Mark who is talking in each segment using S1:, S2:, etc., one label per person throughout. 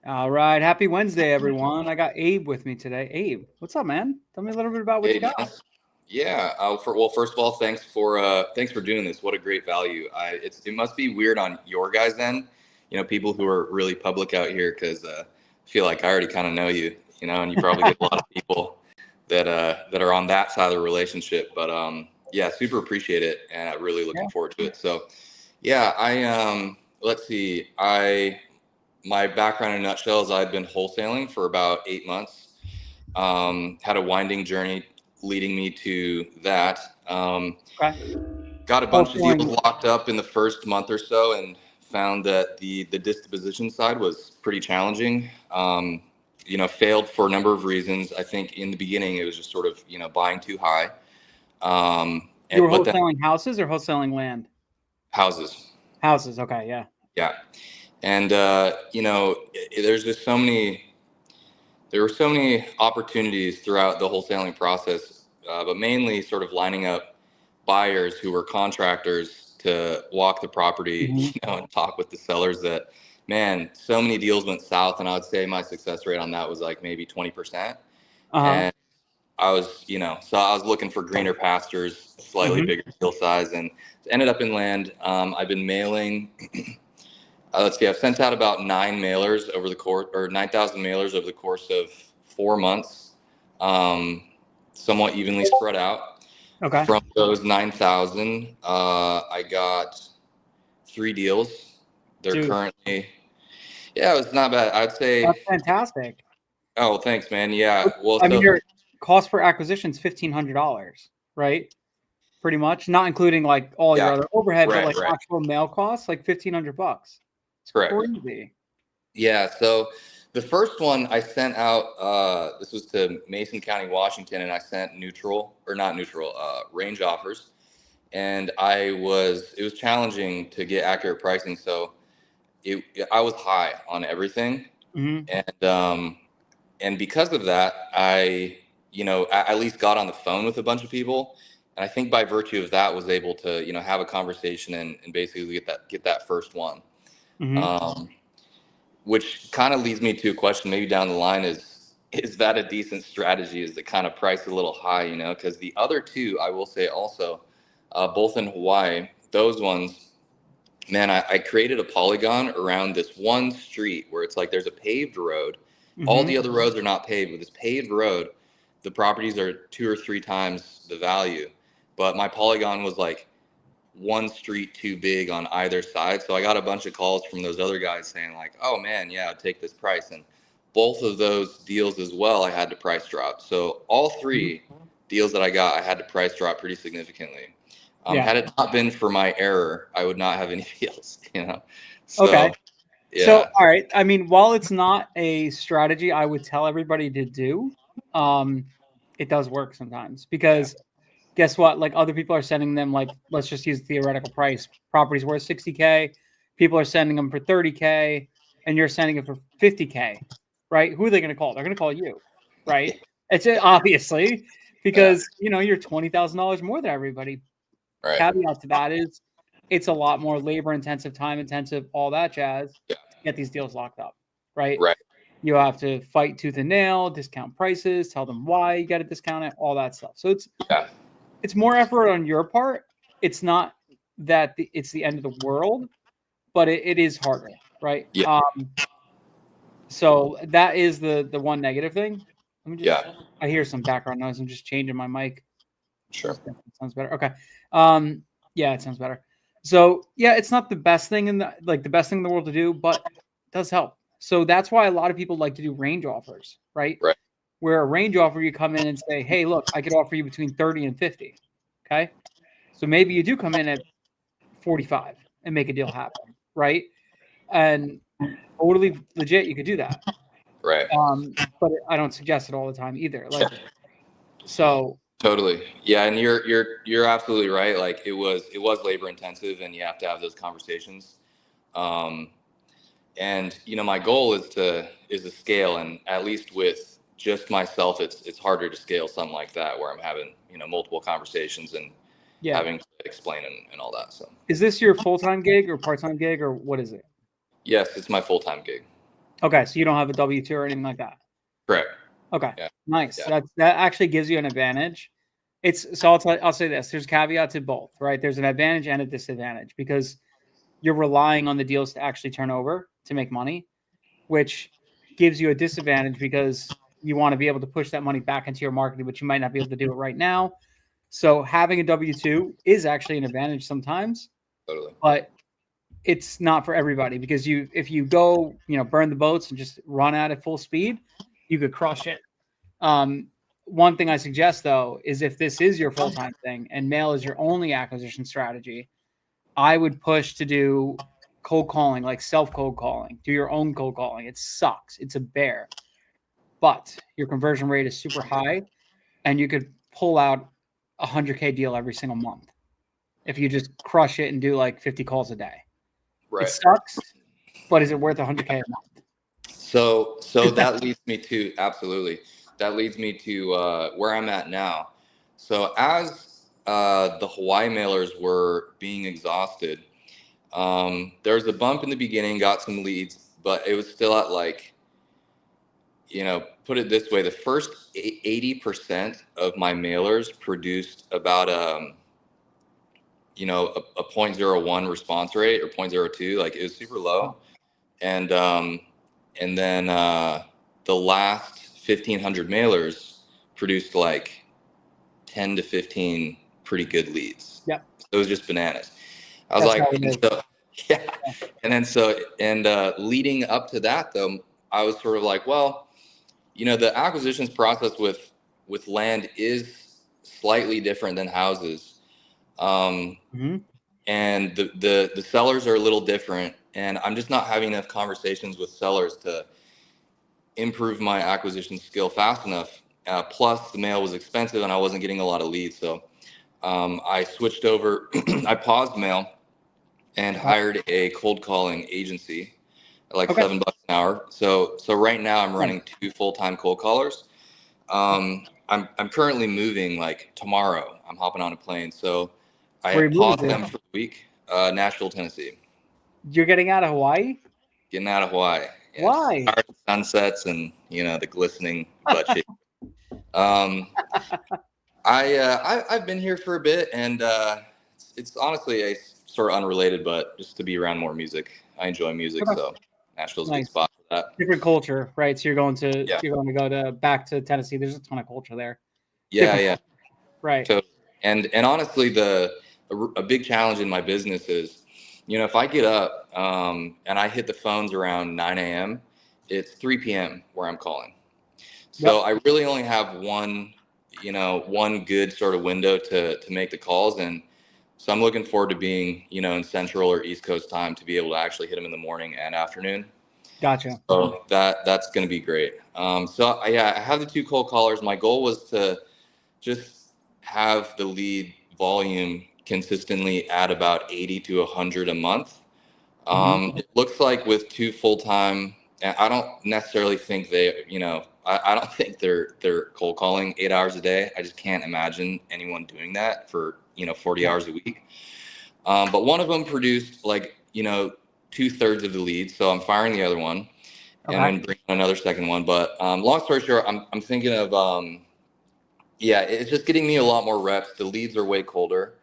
S1: All right. Happy Wednesday, everyone. I got Abe with me today. Abe, what's up, man? Tell me a little bit about what you
S2: Hey,
S1: got.
S2: Dennis. Yeah. First of all, thanks for doing this. What a great value. It must be weird on your guys' end, people who are really public out here, because I feel like I already kind of know you, and you probably get a lot of people that are on that side of the relationship. But yeah, super appreciate it, and I'm really
S1: Yeah.
S2: looking forward to it. So, yeah, let's see, my background in a nutshell is I've been wholesaling for about 8 months. Had a winding journey leading me to that.
S1: Okay.
S2: Got a bunch of deals
S1: Wholesaling.
S2: locked up in the first month or so, and found that the disposition side was pretty challenging. Failed for a number of reasons. I think in the beginning it was just sort of buying too high.
S1: You were
S2: But then
S1: wholesaling houses or wholesaling land?
S2: houses,
S1: Houses. Okay. Yeah.
S2: yeah, and there's just so many. There were so many opportunities throughout the wholesaling process, but mainly sort of lining up buyers who were contractors to walk the property,
S1: hmm
S2: and talk with the sellers. That, man, so many deals went south, and I would say my success rate on that was like maybe 20%.
S1: Uh-huh.
S2: And so I was looking for greener pastures, slightly
S1: hmm
S2: bigger deal size, and ended up in land. I've been mailing. Let's see, I've sent out about 9,000 mailers over the course of 4 months, um, somewhat evenly spread out.
S1: Okay.
S2: From those 9,000, I got 3 deals. They're
S1: Dude,
S2: currently, yeah, it was not bad. I'd
S1: that's
S2: say,
S1: fantastic.
S2: oh, thanks, man. Yeah, well,
S1: I mean,
S2: so,
S1: your cost per acquisition is $1,500, right? Pretty much, not including like all your
S2: yeah,
S1: other overhead, but like
S2: right,
S1: actual mail costs, like $1,500. It's
S2: correct.
S1: crazy.
S2: Yeah, so the first one I sent out, this was to Mason County, Washington, and I sent not neutral, range offers. And it was challenging to get accurate pricing. So I was high on everything.
S1: hmm
S2: And because of that, I at least got on the phone with a bunch of people. And I think by virtue of that was able to, have a conversation and basically get that first one.
S1: hmm
S2: Um, which kind of leads me to a question maybe down the line: is that a decent strategy? Is the kind of price a little high, because the other two, I will say also, both in Hawaii, those ones, man, I created a polygon around this one street where it's like there's a paved road. All
S1: hmm
S2: the other roads are not paved. With this paved road, the properties are 2 or 3 times the value. But my polygon was like one street too big on either side. So I got a bunch of calls from those other guys saying like, "Oh man, yeah, I'd take this price." And both of those deals as well, I had to price drop. So all 3 deals that I got, I had to price drop pretty significantly.
S1: Yeah.
S2: Had it not been for my error, I would not have any deals.
S1: Okay.
S2: So
S1: So,
S2: yeah,
S1: all right. I mean, while it's not a strategy I would tell everybody to do, um, it does work sometimes
S2: yeah,
S1: because guess what? Like other people are sending them like let's just use theoretical price. Properties worth 60K. People are sending them for 30K, and you're sending it for 50K, right? Who are they going to call? They're going to call you, right? It's obviously
S2: yeah,
S1: because you're $20,000 more than everybody.
S2: right,
S1: Caveat to that is it's a lot more labor intensive, time intensive, all that jazz
S2: yeah,
S1: to get these deals locked up, right?
S2: right,
S1: You have to fight tooth and nail, discount prices, tell them why you got to discount it, all that stuff. So
S2: yeah,
S1: it's more effort on your part. It's not that it's the end of the world, but it is harder, right?
S2: yeah,
S1: So that is the one negative thing. Let me just.
S2: yeah,
S1: I hear some background noise. I'm just changing my mic.
S2: sure,
S1: Sounds better. Okay. Um, yeah, it sounds better. So yeah, it's not the best thing the best thing in the world to do, but it does help. So that's why a lot of people like to do range offers, right?
S2: right,
S1: Where a range offer, you come in and say, "Hey, look, I could offer you between 30 and 50." Okay. So maybe you do come in at 45 and make a deal happen, right? And totally legit, you could do that.
S2: right.
S1: But I don't suggest it all the time either. Like, so
S2: Totally. Yeah, and you're absolutely right. Like it was labor intensive, and you have to have those conversations. Um, and my goal is to scale, and at least with just myself, it's harder to scale something like that where I'm having multiple conversations and
S1: yeah.
S2: having to explain and all that. So
S1: Is this your full-time gig or part-time gig or what is it?
S2: yes, it's my full time gig.
S1: Okay, so you don't have a W-2 or anything like that.
S2: Correct.
S1: Okay,
S2: Yeah.
S1: nice.
S2: Yeah.
S1: That actually gives you an advantage. I'll say this. There's caveat to both, right? There's an advantage and a disadvantage because you're relying on the deals to actually turn over to make money, which gives you a disadvantage because you want to be able to push that money back into your marketing, but you might not be able to do it right now. So having a W-2 is actually an advantage sometimes,
S2: Totally.
S1: but it's not for everybody because if you go, burn the boats and just run at it full speed, you could crush it. One thing I suggest though is if this is your full-time thing and mail is your only acquisition strategy, I would push to do cold calling, like self cold calling, do your own cold calling. It sucks. It's a bear, but your conversion rate is super high and you could pull out a 100K deal every single month if you just crush it and do like 50 calls a day. It
S2: Right.
S1: sucks, but is it worth 100K a month?
S2: So that leads me to absolutely. That leads me to where I'm at now. So as the Hawaii mailers were being exhausted, there was a bump in the beginning, got some leads, but it was still at like, put it this way, the first 80% of my mailers produced about a 0.01 response rate or 0.02. Like it was super low. And then the last 1,500 mailers produced like 10 to 15 pretty good leads.
S1: Yep.
S2: So it was just bananas. I was
S1: That's
S2: like,
S1: how it is.
S2: so, yeah. And then leading up to that though, I was sort of like, well, the acquisitions process with land is slightly different than houses.
S1: Mm-hmm.
S2: And the sellers are a little different, and I'm just not having enough conversations with sellers to improve my acquisition skill fast enough. Plus the mail was expensive and I wasn't getting a lot of leads. So I switched over. I paused mail and hired a cold calling agency at like
S1: Okay.
S2: $7 an hour. So right now I'm running 2 full-time cold callers. I'm currently moving like tomorrow. I'm hopping on a plane. So I
S1: Where you moving
S2: paused
S1: to?
S2: them for a week. Nashville, Tennessee.
S1: You're getting out of Hawaii?
S2: Getting out of Hawaii. Yes.
S1: Why?
S2: Tired of sunsets and the glistening butt cheek. I've been here for a bit, and it's honestly a sort of unrelated, but just to be around more music. I enjoy music,
S1: Okay.
S2: so Nashville's a good
S1: Nice.
S2: spot for that.
S1: Different culture, right? So you're going to
S2: Yeah.
S1: go to back to Tennessee. There's a ton of culture there.
S2: Yeah,
S1: Different
S2: yeah.
S1: culture. Right.
S2: So, and honestly, a big challenge in my business is, if I get up and I hit the phones around 9 a.m., it's 3 p.m. where I'm calling. So I really only have one good sort of window to make the calls. And so I'm looking forward to being, in Central or East Coast time to be able to actually hit them in the morning and afternoon.
S1: Gotcha.
S2: So that's going to be great. I have the 2 cold callers. My goal was to just have the lead volume consistently at about 80 to 100 a month. It looks like with 2 full-time, and I don't necessarily think I don't think they're cold calling 8 hours a day. I just can't imagine anyone doing that for 40 hours a week. But one of them produced like 2/3 of the leads, so I'm firing the other one, and then bringing another second one. But long story short, I'm thinking of it's just getting me a lot more reps. The leads are way colder.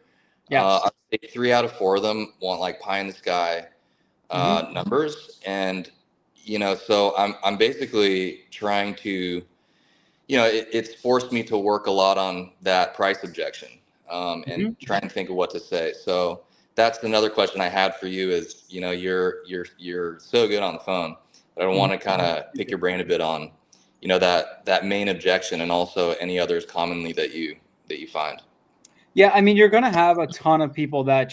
S1: Yes.
S2: I'd say 3 out of 4 of them want like pie in the sky numbers, and so I'm basically trying to it's forced me to work a lot on that price objection and try and think of what to say. So that's another question I had for you is you're so good on the phone, but I want to kind of pick your brain a bit on that main objection and also any others commonly that you find.
S1: Yeah, I mean, you're gonna have a ton of people that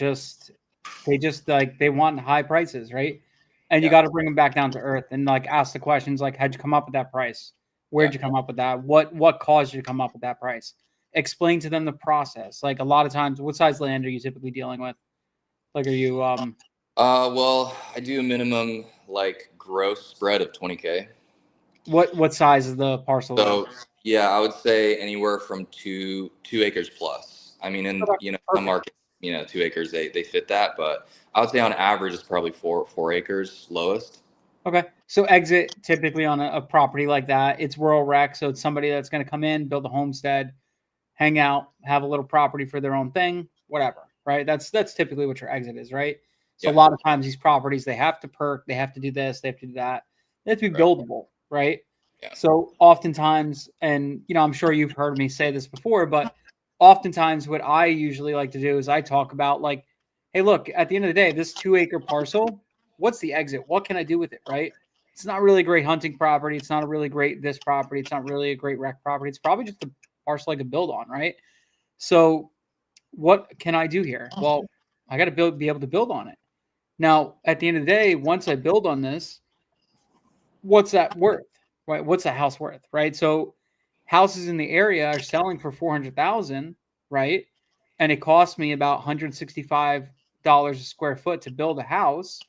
S1: they want high prices, right? And you got to bring them back down to earth and like ask the questions like, how'd you come up with that price? Where'd you come up with that? What caused you to come up with that price? Explain to them the process. Like a lot of times, what size land are you typically dealing with? Like, are you
S2: Well, I do a minimum like gross spread of 20K.
S1: what size is the parcel?
S2: So yeah, I would say anywhere from two acres plus. I mean, in some markets, 2 acres they fit that, but I would say on average it's probably 4 acres lowest.
S1: Okay. So exit typically on a property like that, it's rural rec. So it's somebody that's going to come in, build a homestead, hang out, have a little property for their own thing, whatever, right? That's typically what your exit is, right? So a
S2: Yeah.
S1: lot of times these properties, they have to perk, they have to do this, they have to do that. They have to be
S2: Right.
S1: buildable, right?
S2: Yeah.
S1: So oftentimes, and I'm sure you've heard me say this before, but oftentimes what I usually like to do is I talk about like, hey, look, at the end of the day, this 2-acre parcel, what's the exit? What can I do with it, right? It's not really a great hunting property. It's not a really great this property. It's not really a great rec property. It's probably just a parcel I could build on, right? So what can I do here? Well, I got to be able to build on it. Now, at the end of the day, once I build on this, what's that worth? Right? What's a house worth? Right? So houses in the area are selling for 400,000, right? And it costs me about $165 a square foot to build a house.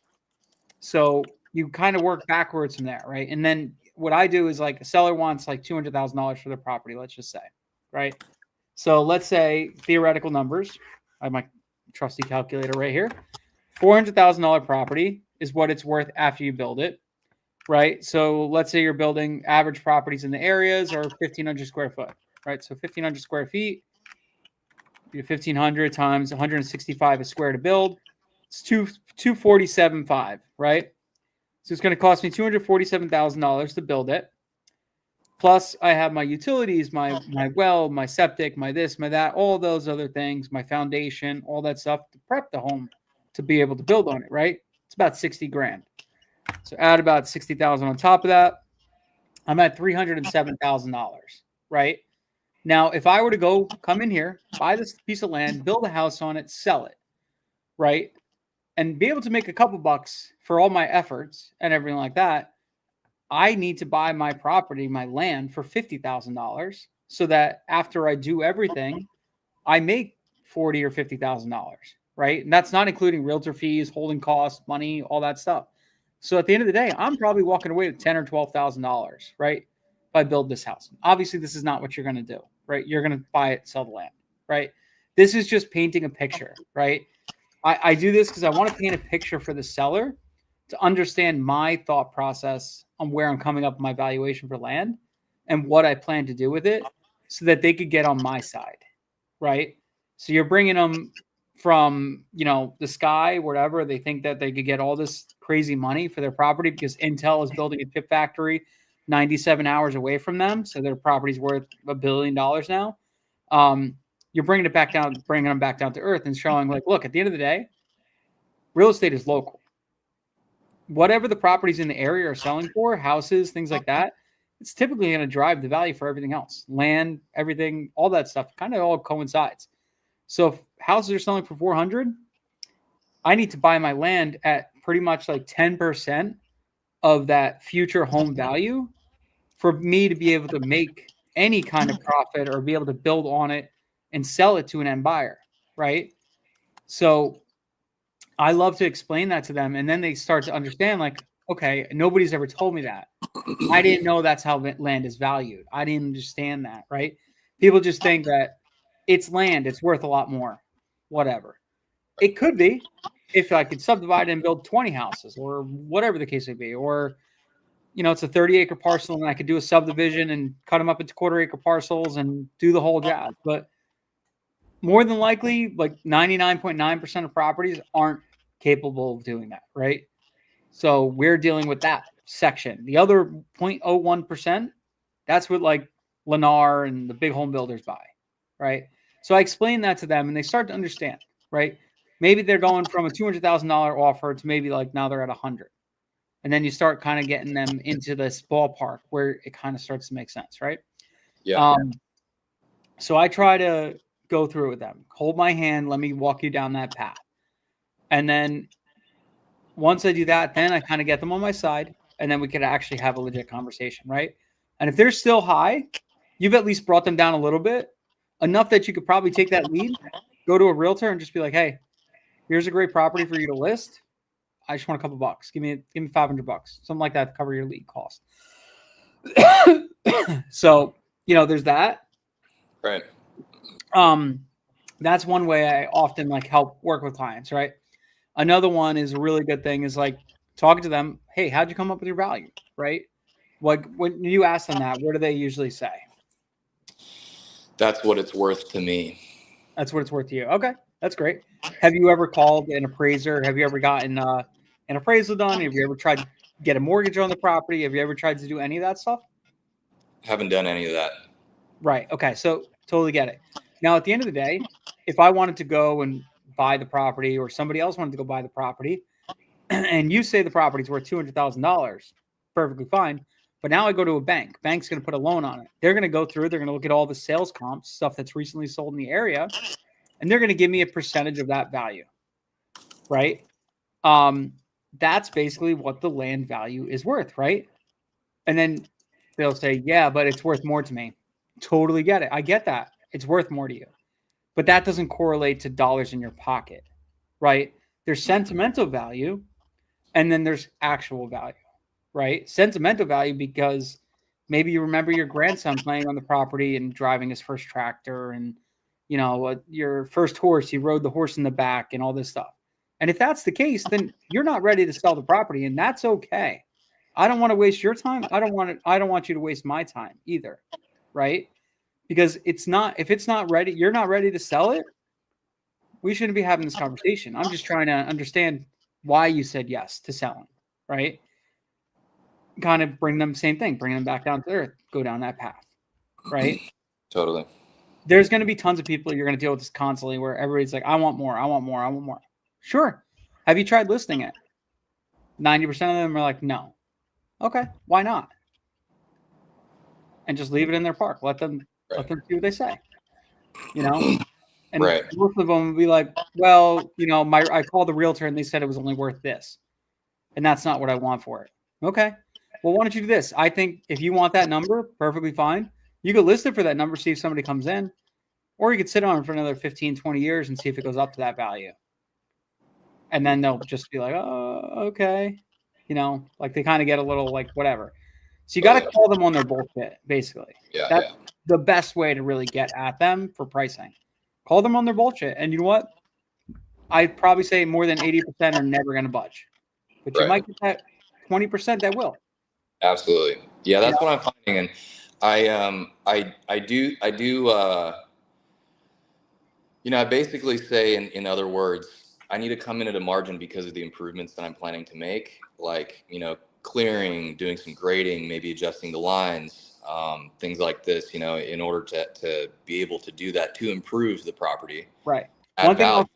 S1: So you kind of work backwards from there, right? And then what I do is like a seller wants like $200,000 for their property, let's just say, right? So let's say theoretical numbers. I have my trusty calculator right here. $400,000 property is what it's worth after you build it, right? So let's say you're building average properties in the areas are 1,500 square foot, right? So 1,500 square feet, 1,500 times 165 a square to build. It's 247.5, right? So it's going to cost me $247,000 to build it. Plus, I have my utilities, my well, my septic, my this, my that, all those other things, my foundation, all that stuff to prep the home to be able to build on it, right? It's about 60 grand. So add about 60,000 on top of that. I'm at $307,000, right? Now, if I were to come in here, buy this piece of land, build a house on it, sell it, right? And be able to make a couple bucks for all my efforts and everything like that, I need to buy my property, my land for $50,000 so that after I do everything, I make $40,000 or $50,000, right? And that's not including realtor fees, holding costs, money, all that stuff. So at the end of the day, I'm probably walking away with $10,000 or $12,000, right? If I build this house. Obviously, this is not what you're going to do, right? You're going to buy it, sell the land, right? This is just painting a picture, right? I do this because I want to paint a picture for the seller to understand my thought process on where I'm coming up with my valuation for land and what I plan to do with it so that they could get on my side, right? So you're bringing them from, the sky, whatever. They think that they could get all this crazy money for their property because Intel is building a chip factory 97 hours away from them. So their property's worth $1 billion now. You're bringing them back down to earth and showing like, look, at the end of the day, real estate is local. Whatever the properties in the area are selling for, houses, things like that, it's typically going to drive the value for everything else. Land, everything, all that stuff kind of all coincides. So if houses are selling for 400, I need to buy my land at pretty much like 10% of that future home value for me to be able to make any kind of profit or be able to build on it and sell it to an end buyer, right? So I love to explain that to them. And then they start to understand like, okay, nobody's ever told me that. I didn't know that's how land is valued. I didn't understand that, right? People just think that it's land, it's worth a lot more, whatever. It could be if I could subdivide and build 20 houses or whatever the case may be. Or, it's a 30-acre parcel and I could do a subdivision and cut them up into quarter-acre parcels and do the whole jazz. But more than likely, like 99.9% of properties aren't capable of doing that, right? So we're dealing with that section. The other 0.01%, that's what like Lennar and the big home builders buy, right? So I explain that to them and they start to understand, right? Maybe they're going from a $200,000 offer to maybe like now they're at 100. And then you start kind of getting them into this ballpark where it kind of starts to make sense, right?
S2: Yeah.
S1: So I try to go through with them. Hold my hand. Let me walk you down that path. And then once I do that, then I kind of get them on my side. And then we could actually have a legit conversation, right? And if they're still high, you've at least brought them down a little bit, enough that you could probably take that lead, go to a realtor and just be like, hey, here's a great property for you to list. I just want a couple bucks. Give me $500, something like that to cover your lead cost. So, there's that.
S2: Right.
S1: That's one way I often like help work with clients, right? Another one is a really good thing is like talking to them, hey, how'd you come up with your value, right? Like when you ask them that, what do they usually say?
S2: That's what it's worth to me.
S1: That's what it's worth to you. Okay, that's great. Have you ever called an appraiser? Have you ever gotten an appraisal done? Have you ever tried to get a mortgage on the property? Have you ever tried to do any of that stuff?
S2: Haven't done any of that.
S1: Right. Okay. So totally get it. Now, at the end of the day, if I wanted to go and buy the property, or somebody else wanted to go buy the property, and you say the property's worth $200,000, perfectly fine. But now I go to a bank. Bank's going to put a loan on it. They're going to go through. They're going to look at all the sales comps, stuff that's recently sold in the area, and they're going to give me a percentage of that value. Right. That's basically what the land value is worth, right? And then they'll say, yeah, but it's worth more to me. Totally get it. I get that. It's worth more to you. But that doesn't correlate to dollars in your pocket, right? There's sentimental value, and then there's actual value, right? Sentimental value because maybe you remember your grandson playing on the property and driving his first tractor, and your first horse, he rode the horse in the back and all this stuff. And if that's the case, then you're not ready to sell the property, and that's okay. I don't want to waste your time. I don't want you to waste my time either, right? Because if it's not ready, you're not ready to sell it. We shouldn't be having this conversation. I'm just trying to understand why you said yes to selling, right? Kind of bring them, same thing, bring them back down to earth, go down that path, right?
S2: Totally.
S1: There's going to be tons of people you're going to deal with this constantly where everybody's like, I want more, I want more, I want more. Sure. Have you tried listing it? 90% of them are like, no. Okay, why not? And just leave it in their park. Let them see what they say. And
S2: right.
S1: most of them will be like, well, I called the realtor and they said it was only worth this, and that's not what I want for it. Okay, well, why don't you do this? I think if you want that number, perfectly fine. You could list it for that number, see if somebody comes in, or you could sit on it for another 15, 20 years and see if it goes up to that value. And then they'll just be like, oh, okay. Like they kind of get a little like whatever. So you got to call them on their bullshit, basically. That's the best way to really get at them for pricing. Call them on their bullshit. And you know what? I'd probably say more than 80% are never going to budge. But you might get that 20% that will.
S2: Absolutely. Yeah, that's what I'm finding. And I do I basically say in other words, I need to come in at a margin because of the improvements that I'm planning to make, like, clearing, doing some grading, maybe adjusting the lines, things like this, in order to be able to do that to improve the property.
S1: Right. One thing I'll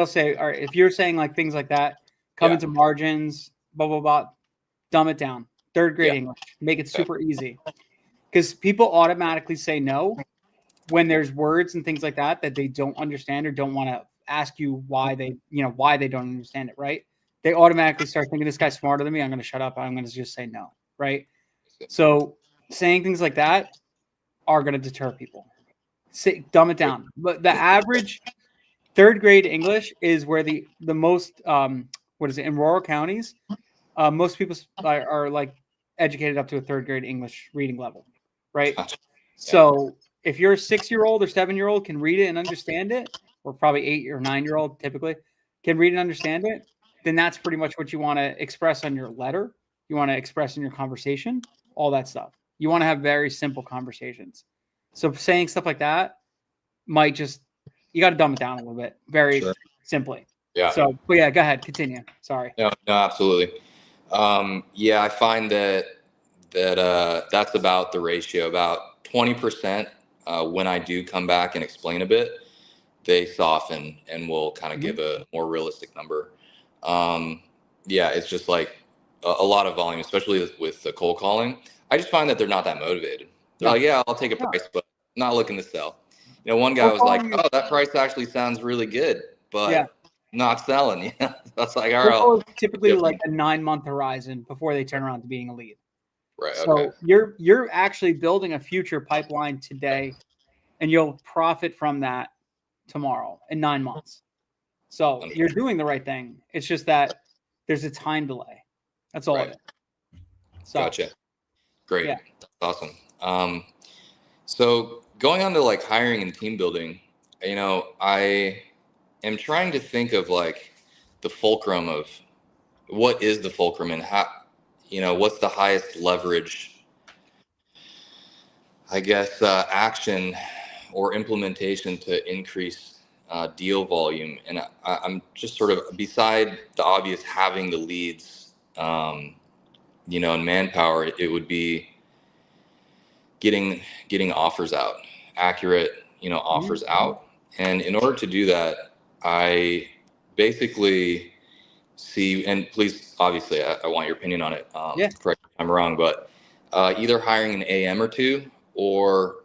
S1: say, all right, if you're saying like things like that, come into margins, blah, blah, blah, dumb it down. Third grade English, make it super easy. Because people automatically say no when there's words and things like that they don't understand or don't want to ask you why they don't understand it, right? They automatically start thinking this guy's smarter than me. I'm going to shut up. I'm going to just say no, right? So saying things like that are going to deter people. Dumb it down. But the average third grade English is where the most in rural counties, most people are like educated up to a third grade English reading level, right? So if you're a 6-year-old or 7-year-old can read it and understand it, or probably 8 or 9-year-old typically can read and understand it, then that's pretty much what you want to express on your letter. You want to express in your conversation, all that stuff. You want to have very simple conversations. So saying stuff like that might you got to dumb it down a little bit, very simply.
S2: Yeah.
S1: So, but yeah, go ahead, continue. Sorry.
S2: No, absolutely. I find that's about the ratio, about 20%. When I do come back and explain a bit, they soften and will kind of give a more realistic number. It's just like a lot of volume, especially with the cold calling. I just find that they're not that motivated. They're like, yeah, I'll take a price, but not looking to sell. One guy was like, oh, that price actually sounds really good, but not selling. That's like, all right.
S1: Typically like a 9-month horizon before they turn around to being a lead.
S2: Right.
S1: So you're actually building a future pipeline today, and you'll profit from that tomorrow in 9 months. So you're doing the right thing. It's just that there's a time delay. That's all it is. So,
S2: gotcha. Great. Yeah. That's awesome. So going on to like hiring and team building, I am trying to think of like the fulcrum of what is the fulcrum, and how, what's the highest leverage, I guess, action or implementation to increase deal volume. And I'm just sort of, beside the obvious, having the leads, and manpower, it would be getting offers out, accurate, offers out. And in order to do that, I basically see, and please, obviously, I want your opinion on it. Correct me if I'm wrong, but either hiring an AM or two, or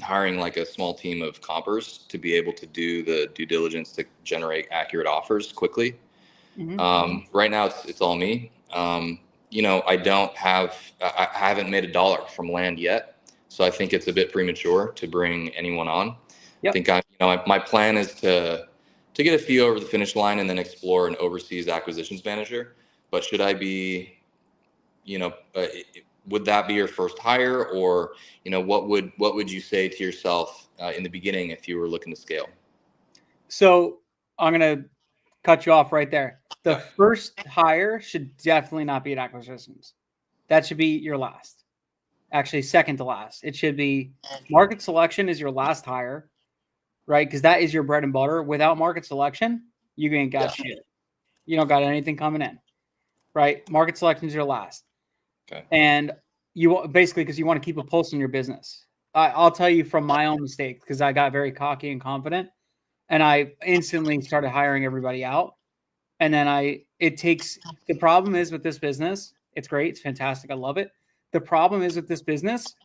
S2: hiring like a small team of compers to be able to do the due diligence to generate accurate offers quickly. Right now, it's all me. I haven't made $1 from land yet, so I think it's a bit premature to bring anyone on. I think my plan is to get a few over the finish line and then explore an overseas acquisitions manager. But should I be, would that be your first hire, or what would you say to yourself in the beginning if you were looking to scale?
S1: So I'm gonna cut you off right there. The first hire should definitely not be at acquisitions. That should be your last. Actually, second to last. It should be market selection is your last hire, right? Because that is your bread and butter. Without market selection, you ain't got shit. You don't got anything coming in, right? Market selection is your last.
S2: Okay.
S1: And you basically, because you want to keep a pulse in your business. I'll tell you from my own mistake, because I got very cocky and confident, and I instantly started hiring everybody out. And then the problem is with this business, it's great, it's fantastic, I love it. The problem is with this business,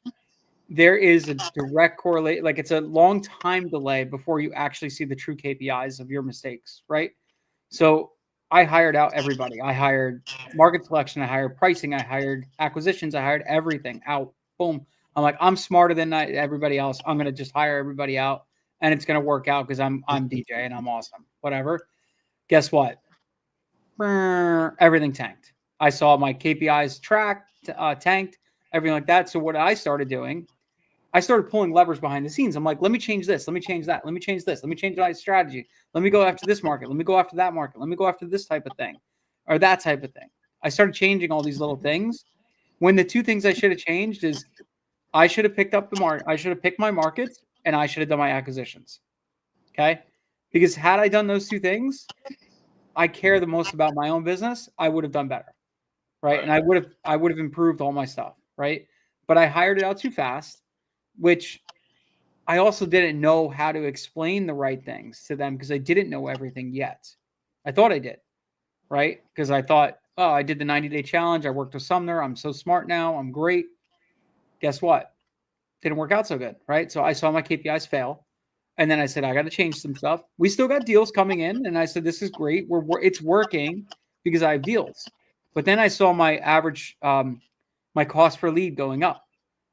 S1: there is a direct correlate, like it's a long time delay before you actually see the true KPIs of your mistakes, right? So I hired out everybody. I hired market selection, I hired pricing, I hired acquisitions, I hired everything out. Boom. I'm like, I'm smarter than everybody else. I'm going to just hire everybody out, and it's going to work out because I'm DJ and I'm awesome. Whatever. Guess what? Everything tanked. I saw my KPIs tanked, everything like that. So what I started doing, I started pulling levers behind the scenes. I'm like, let me change this. Let me change that. Let me change this. Let me change my strategy. Let me go after this market. Let me go after that market. Let me go after this type of thing or that type of thing. I started changing all these little things, when the two things I should have changed is I should have picked up the market. I should have picked my markets, and I should have done my acquisitions. Okay. Because had I done those two things, I care the most about my own business, I would have done better. Right. And I would have improved all my stuff. Right. But I hired it out too fast, which I also didn't know how to explain the right things to them because I didn't know everything yet. I thought I did. Right. Because I thought, oh, I did the 90-day challenge. I worked with Sumner. I'm so smart now. I'm great. Guess what? Didn't work out so good. Right. So I saw my KPIs fail. And then I said, I got to change some stuff. We still got deals coming in. And I said, this is great. It's working because I have deals. But then I saw my average, my cost per lead going up,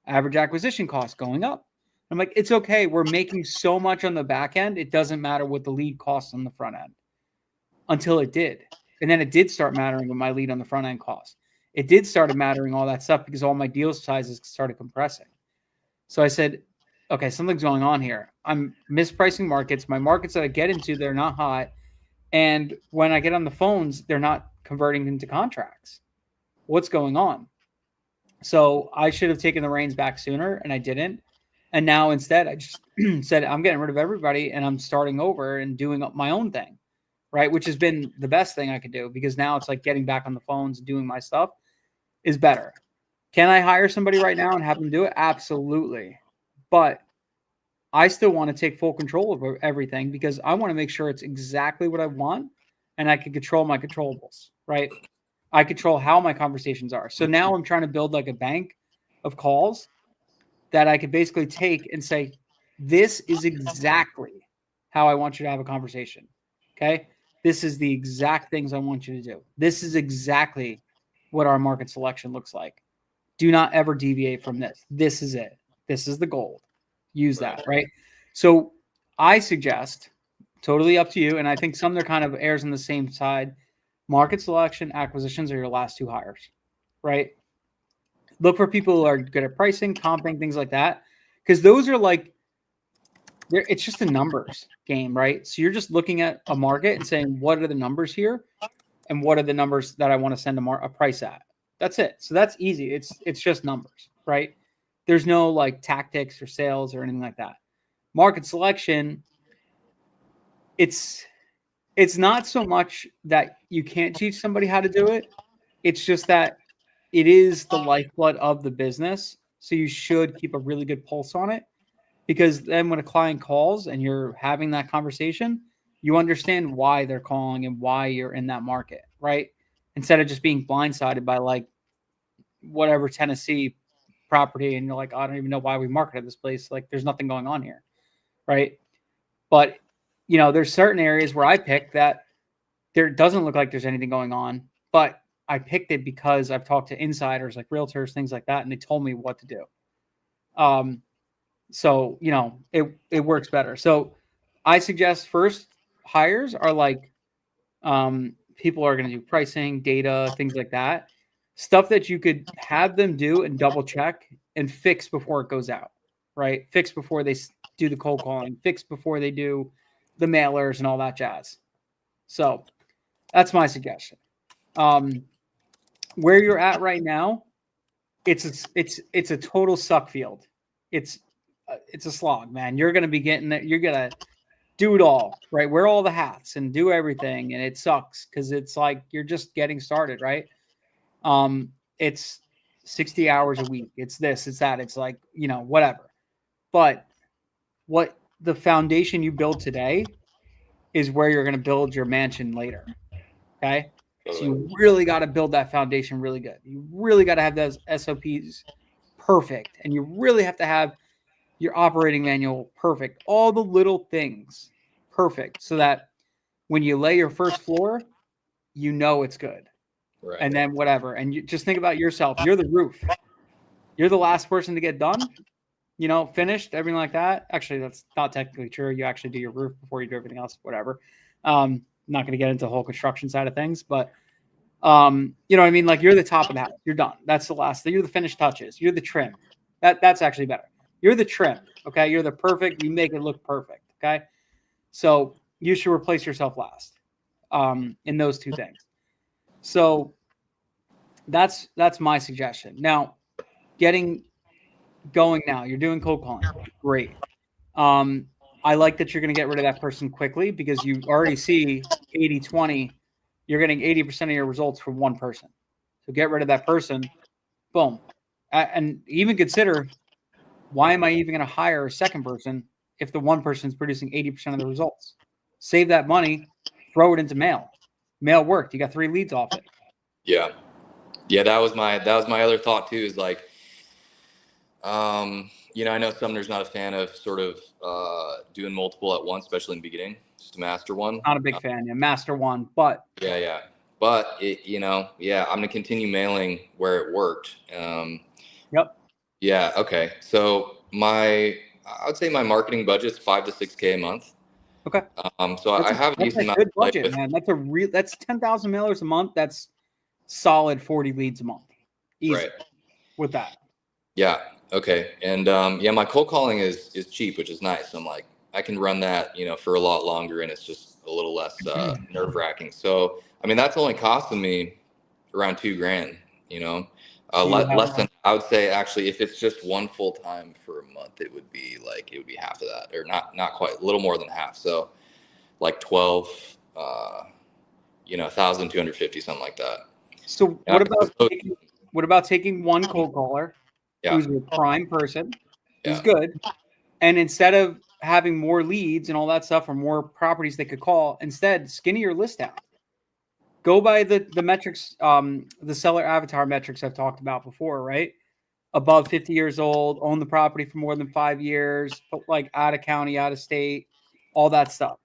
S1: average acquisition cost going up. I'm like, it's okay. We're making so much on the back end. It doesn't matter what the lead costs on the front end, until it did. And then it did start mattering with my lead on the front end cost. It did start mattering all that stuff because all my deal sizes started compressing. So I said, okay, something's going on here. I'm mispricing markets. My markets that I get into, they're not hot. And when I get on the phones, they're not converting into contracts. What's going on? So I should have taken the reins back sooner, and I didn't. And now instead, I just said, I'm getting rid of everybody, and I'm starting over and doing my own thing, right? Which has been the best thing I could do, because now it's like getting back on the phones and doing my stuff is better. Can I hire somebody right now and have them do it? Absolutely. But I still want to take full control of everything, because I want to make sure it's exactly what I want, and I can control my controllables, right? I control how my conversations are. So now I'm trying to build like a bank of calls that I could basically take and say, this is exactly how I want you to have a conversation. Okay. This is the exact things I want you to do. This is exactly what our market selection looks like. Do not ever deviate from this. This is it. This is the gold. Use that, right? So I suggest, totally up to you, and I think Sumner kind of errs on the same side, market selection, acquisitions are your last two hires, right? Look for people who are good at pricing, comping, things like that, because those are like, it's just a numbers game, right? So you're just looking at a market and saying, what are the numbers here? and what are the numbers that I want to send a price at. That's it. So that's easy. It's just numbers, right? There's no like tactics or sales or anything like that. Market selection, it's not so much that you can't teach somebody how to do it. It's just that it is the lifeblood of the business. So you should keep a really good pulse on it, because then when a client calls and you're having that conversation, you understand why they're calling and why you're in that market, right? Instead of just being blindsided by like whatever Tennessee property and you're like, I don't even know why we marketed this place. Like there's nothing going on here, right? But there's certain areas where I pick that there doesn't look like there's anything going on, but I picked it because I've talked to insiders like realtors, things like that, and they told me what to do. So it works better. So I suggest first hires are like people are going to do pricing, data, things like that. Stuff that you could have them do and double check and fix before it goes out, right? Fix before they do the cold calling, fix before they do the mailers and all that jazz. So that's my suggestion. Where you're at right now, it's a total suck field. It's a slog, man. You're going to be getting that. You're going to do it all, right? Wear all the hats and do everything. And it sucks because it's like you're just getting started, right? It's 60 hours a week. It's this, it's that. It's like, whatever. But what the foundation you build today is where you're going to build your mansion later. Okay. So you really got to build that foundation really good. You really got to have those SOPs perfect. And you really have to have your operating manual perfect. All the little things perfect so that when you lay your first floor, it's good. Right. And then whatever. And you just think about yourself. You're the roof. You're the last person to get done, finished, everything like that. Actually, that's not technically true. You actually do your roof before you do everything else, whatever. Not going to get into the whole construction side of things, but you know what I mean? Like you're the top of the house. You're done. That's the last thing. You're the finished touches. You're the trim. That's actually better. You're the trim. Okay. You're the perfect. You make it look perfect. Okay. So you should replace yourself last in those two things. So that's my suggestion. Now, getting going now. You're doing cold calling. Great. I like that you're going to get rid of that person quickly because you already see 80-20. You're getting 80% of your results from one person. So get rid of that person. Boom. And even consider, why am I even going to hire a second person if the one person is producing 80% of the results? Save that money, throw it into mail. Mail worked. You got 3 leads off it.
S2: Yeah. Yeah. That was my other thought too, is like, I know Sumner's not a fan of sort of doing multiple at once, especially in the beginning, just to master one.
S1: Not a big fan. Yeah, master one, but
S2: yeah. But I'm going to continue mailing where it worked.
S1: Yep.
S2: Yeah. Okay. So I would say my marketing budget's $5,000 to $6,000 a month.
S1: Okay.
S2: So I have a decent amount
S1: good budget, man. That's 10,000 mailers a month. That's solid 40 leads a month. Easy. Right. With that.
S2: Yeah. Okay. And my cold calling is cheap, which is nice. I'm like, I can run that, for a lot longer, and it's just a little less nerve wracking. So, I mean, that's only costing me around $2,000, less than, I would say, actually, if it's just one full time for a month, it would be half of that, or not quite, a little more than half. So like 12, 1,250, something like that.
S1: So what about taking one cold caller who's a prime person, who's good, and instead of having more leads and all that stuff or more properties they could call, instead skinny your list out. Go by the metrics, the seller avatar metrics I've talked about before, right? Above 50 years old, own the property for more than 5 years, but like out of county, out of state, all that stuff,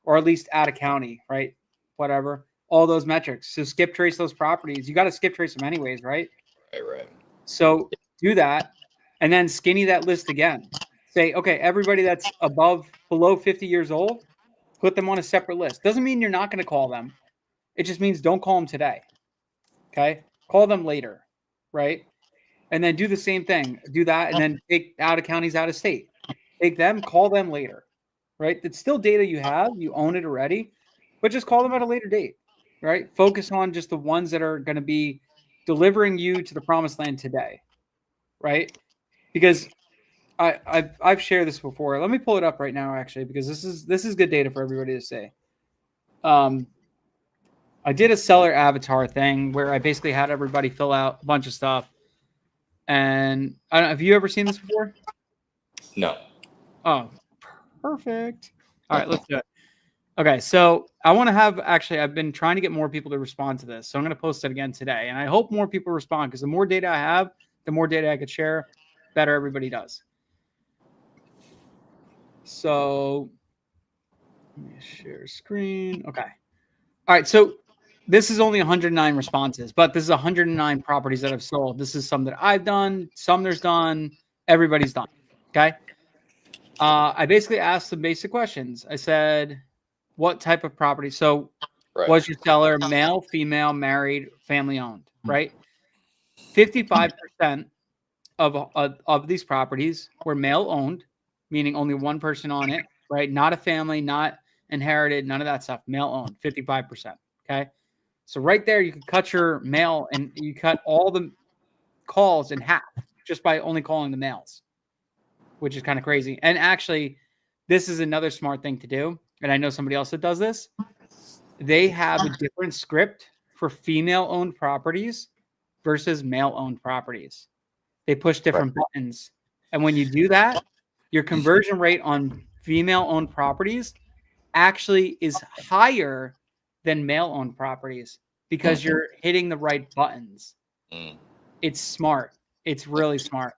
S1: or at least out of county, right? Whatever, all those metrics. So skip trace those properties. You got to skip trace them anyways, right?
S2: Right.
S1: So do that, and then skinny that list again. Say, okay, everybody that's below 50 years old, put them on a separate list. Doesn't mean you're not going to call them. It just means don't call them today. Okay. Call them later. Right. And then do the same thing. Do that. And then take out of counties, out of state. Take them, call them later. Right. It's still data you have. You own it already, but just call them at a later date. right? Focus on just the ones that are going to be delivering you to the promised land today, right? Because I've shared this before. Let me pull it up right now, actually, because this is good data for everybody to see. I did a seller avatar thing where I basically had everybody fill out a bunch of stuff. And I don't know, have you ever seen this before?
S2: No.
S1: Oh, perfect. All right, let's do it. Okay, so I want to have I've been trying to get more people to respond to this. So I'm going to post it again today. And I hope more people respond because the more data I have, the more data I could share, better everybody does. So let me share screen. Okay. All right, so this is only 109 responses, but this is 109 properties that I've sold. This is some that I've done, Sumner's done, everybody's done. Okay. I basically asked some basic questions. I said, what type of property? So was your seller male, female, married, family owned, right? 55% of these properties were male owned, meaning only one person on it, right? Not a family, not inherited, none of that stuff. Male owned, 55%. Okay. So right there, you can cut your male and you cut all the calls in half just by only calling the males, which is kind of crazy. And actually, this is another smart thing to do. And I know somebody else that does this. They have a different script for female-owned properties versus male-owned properties. They push different buttons. And when you do that, your conversion rate on female-owned properties actually is higher than male-owned properties because you're hitting the right buttons. It's smart. It's really smart.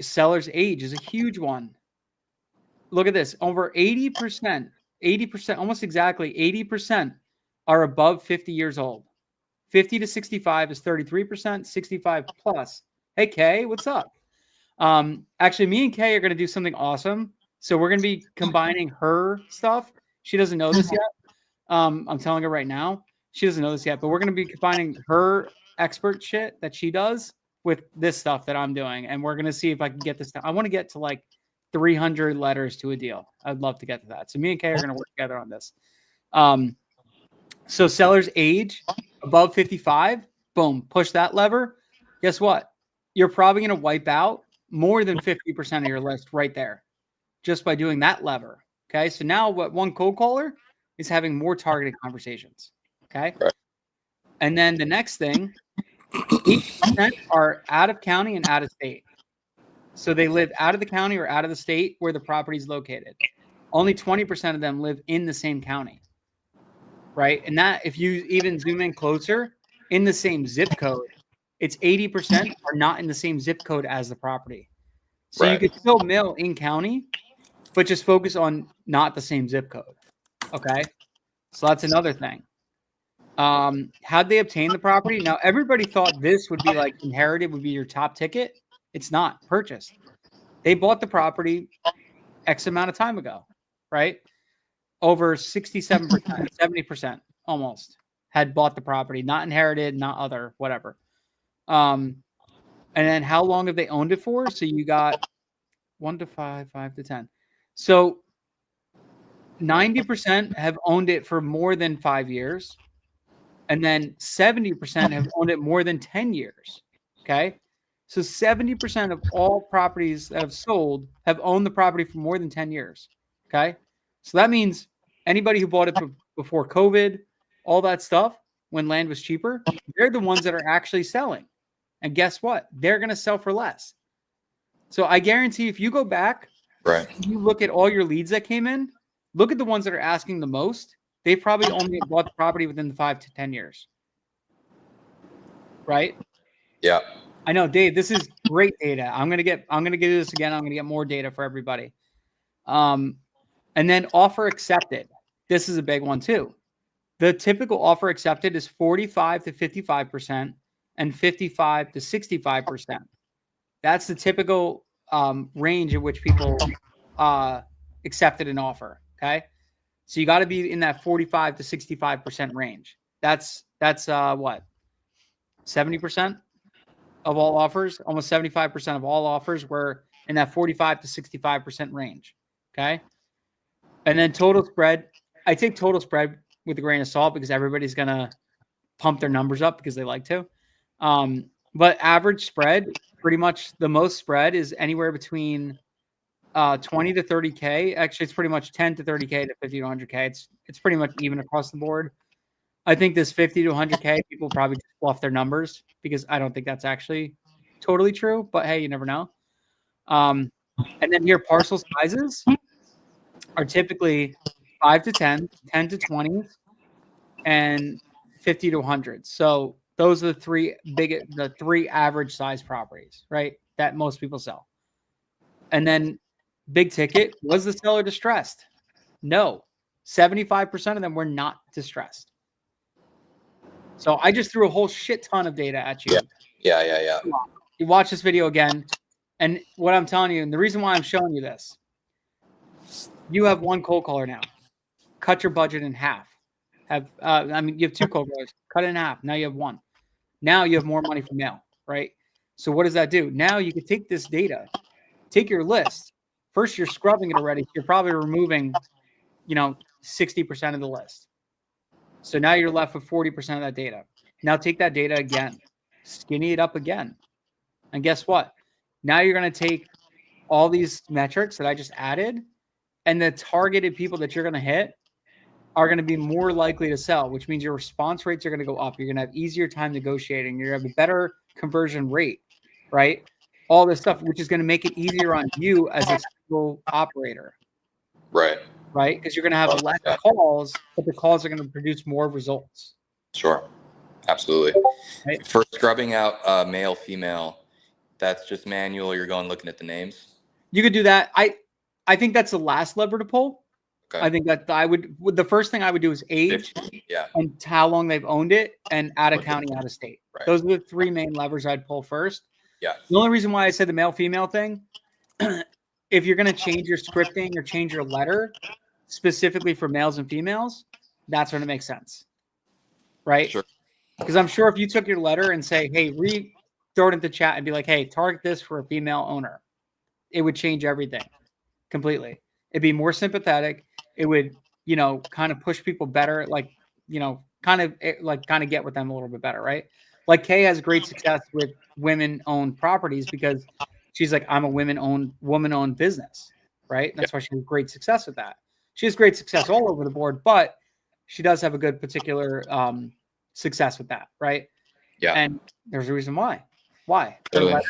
S1: Seller's age is a huge one. Look at this. Over 80%, almost exactly 80% are above 50 years old. 50 to 65 is 33%, 65 plus. Hey, Kay, what's up? Actually, me and Kay are going to do something awesome. So we're going to be combining her stuff. She doesn't know this yet. I'm telling her right now. She doesn't know this yet, but we're going to be combining her expert shit that she does with this stuff that I'm doing. And we're going to see if I can get this. I want to get to like 300 letters to a deal. I'd love to get to that. So me and Kay are going to work together on this. So seller's age above 55, boom, push that lever. Guess what? You're probably going to wipe out more than 50% of your list right there just by doing that lever. Okay. So now what one cold caller is having more targeted conversations. Okay.
S2: Right.
S1: And then the next thing, 8% are out of county and out of state. So they live out of the county or out of the state where the property is located. Only 20% of them live in the same county. Right. And that, if you even zoom in closer, in the same zip code, it's 80% are not in the same zip code as the property. So you could still mill in county, but just focus on not the same zip code. Okay. So that's another thing. How'd they obtain the property? Now, everybody thought this would be like inherited would be your top ticket. It's not. Purchased. They bought the property X amount of time ago, right? Over 67%, 70% almost had bought the property, not inherited, not other, whatever. And then how long have they owned it for? So you got 1 to 5, 5 to 10. So 90% have owned it for more than 5 years. And then 70% have owned it more than 10 years. Okay. So 70% of all properties that have sold have owned the property for more than 10 years. Okay. So that means anybody who bought it before COVID, all that stuff, when land was cheaper, they're the ones that are actually selling. And guess what? They're going to sell for less. So I guarantee if you go back, you look at all your leads that came in, look at the ones that are asking the most. They probably only bought the property within the 5 to 10 years. Right?
S2: Yeah.
S1: I know, Dave, this is great data. I'm going to do this again. I'm going to get more data for everybody. And then offer accepted. This is a big one too. The typical offer accepted is 45 to 55% and 55 to 65%. That's the typical range in which people accepted an offer. Okay. So you got to be in that 45 to 65% range. That's what? 70% of all offers, almost 75% of all offers were in that 45 to 65% range. Okay. And then total spread, I take total spread with a grain of salt because everybody's going to pump their numbers up because they like to. But average spread, pretty much the most spread is anywhere between 20 to 30K. Actually, it's pretty much 10 to 30K to 50 to 100K. It's pretty much even across the board. I think this 50 to 100K, people probably just fluff their numbers because I don't think that's actually totally true. But hey, you never know. And then here, parcel sizes are typically 5 to 10, 10 to 20, and 50 to 100. So those are the three average size properties, right? That most people sell. And then big ticket, was the seller distressed? No. 75% of them were not distressed. So I just threw a whole shit ton of data at you.
S2: Yeah.
S1: You watch this video again, and what I'm telling you, and the reason why I'm showing you this, you have one cold caller now. Cut your budget in half. You have two cold callers. Cut it in half. Now you have one. Now you have more money for mail, right? So what does that do? Now you can take this data, take your list. First, you're scrubbing it already. You're probably removing, 60% of the list. So now you're left with 40% of that data. Now take that data again, skinny it up again. And guess what? Now you're going to take all these metrics that I just added, and the targeted people that you're going to hit are going to be more likely to sell, which means your response rates are going to go up. You're going to have easier time negotiating. You're going to have a better conversion rate, right? All this stuff, which is going to make it easier on you as a single operator.
S2: Right.
S1: Because you're going to have less calls, but the calls are going to produce more results.
S2: Sure. Absolutely.
S1: Right?
S2: For scrubbing out male, female, that's just manual. You're going looking at the names.
S1: You could do that. I think that's the last lever to pull.
S2: Okay.
S1: I think that the first thing I would do is age, and how long they've owned it, and out of county, out of state.
S2: Right.
S1: Those are the three main levers I'd pull first.
S2: Yeah.
S1: The only reason why I said the male female thing, if you're going to change your scripting or change your letter specifically for males and females, that's when it makes sense, right?
S2: Sure.
S1: Because I'm sure if you took your letter and say, hey, throw it into chat and be like, hey, target this for a female owner, it would change everything completely. It'd be more sympathetic. It would, kind of push people better, kind of get with them a little bit better, right? Like Kay has great success with women-owned properties because she's like, I'm a woman-owned business, right? That's why she has great success with that. She has great success all over the board, but she does have a good particular success with that, right?
S2: Yeah.
S1: And there's a reason why. Why?
S2: Totally.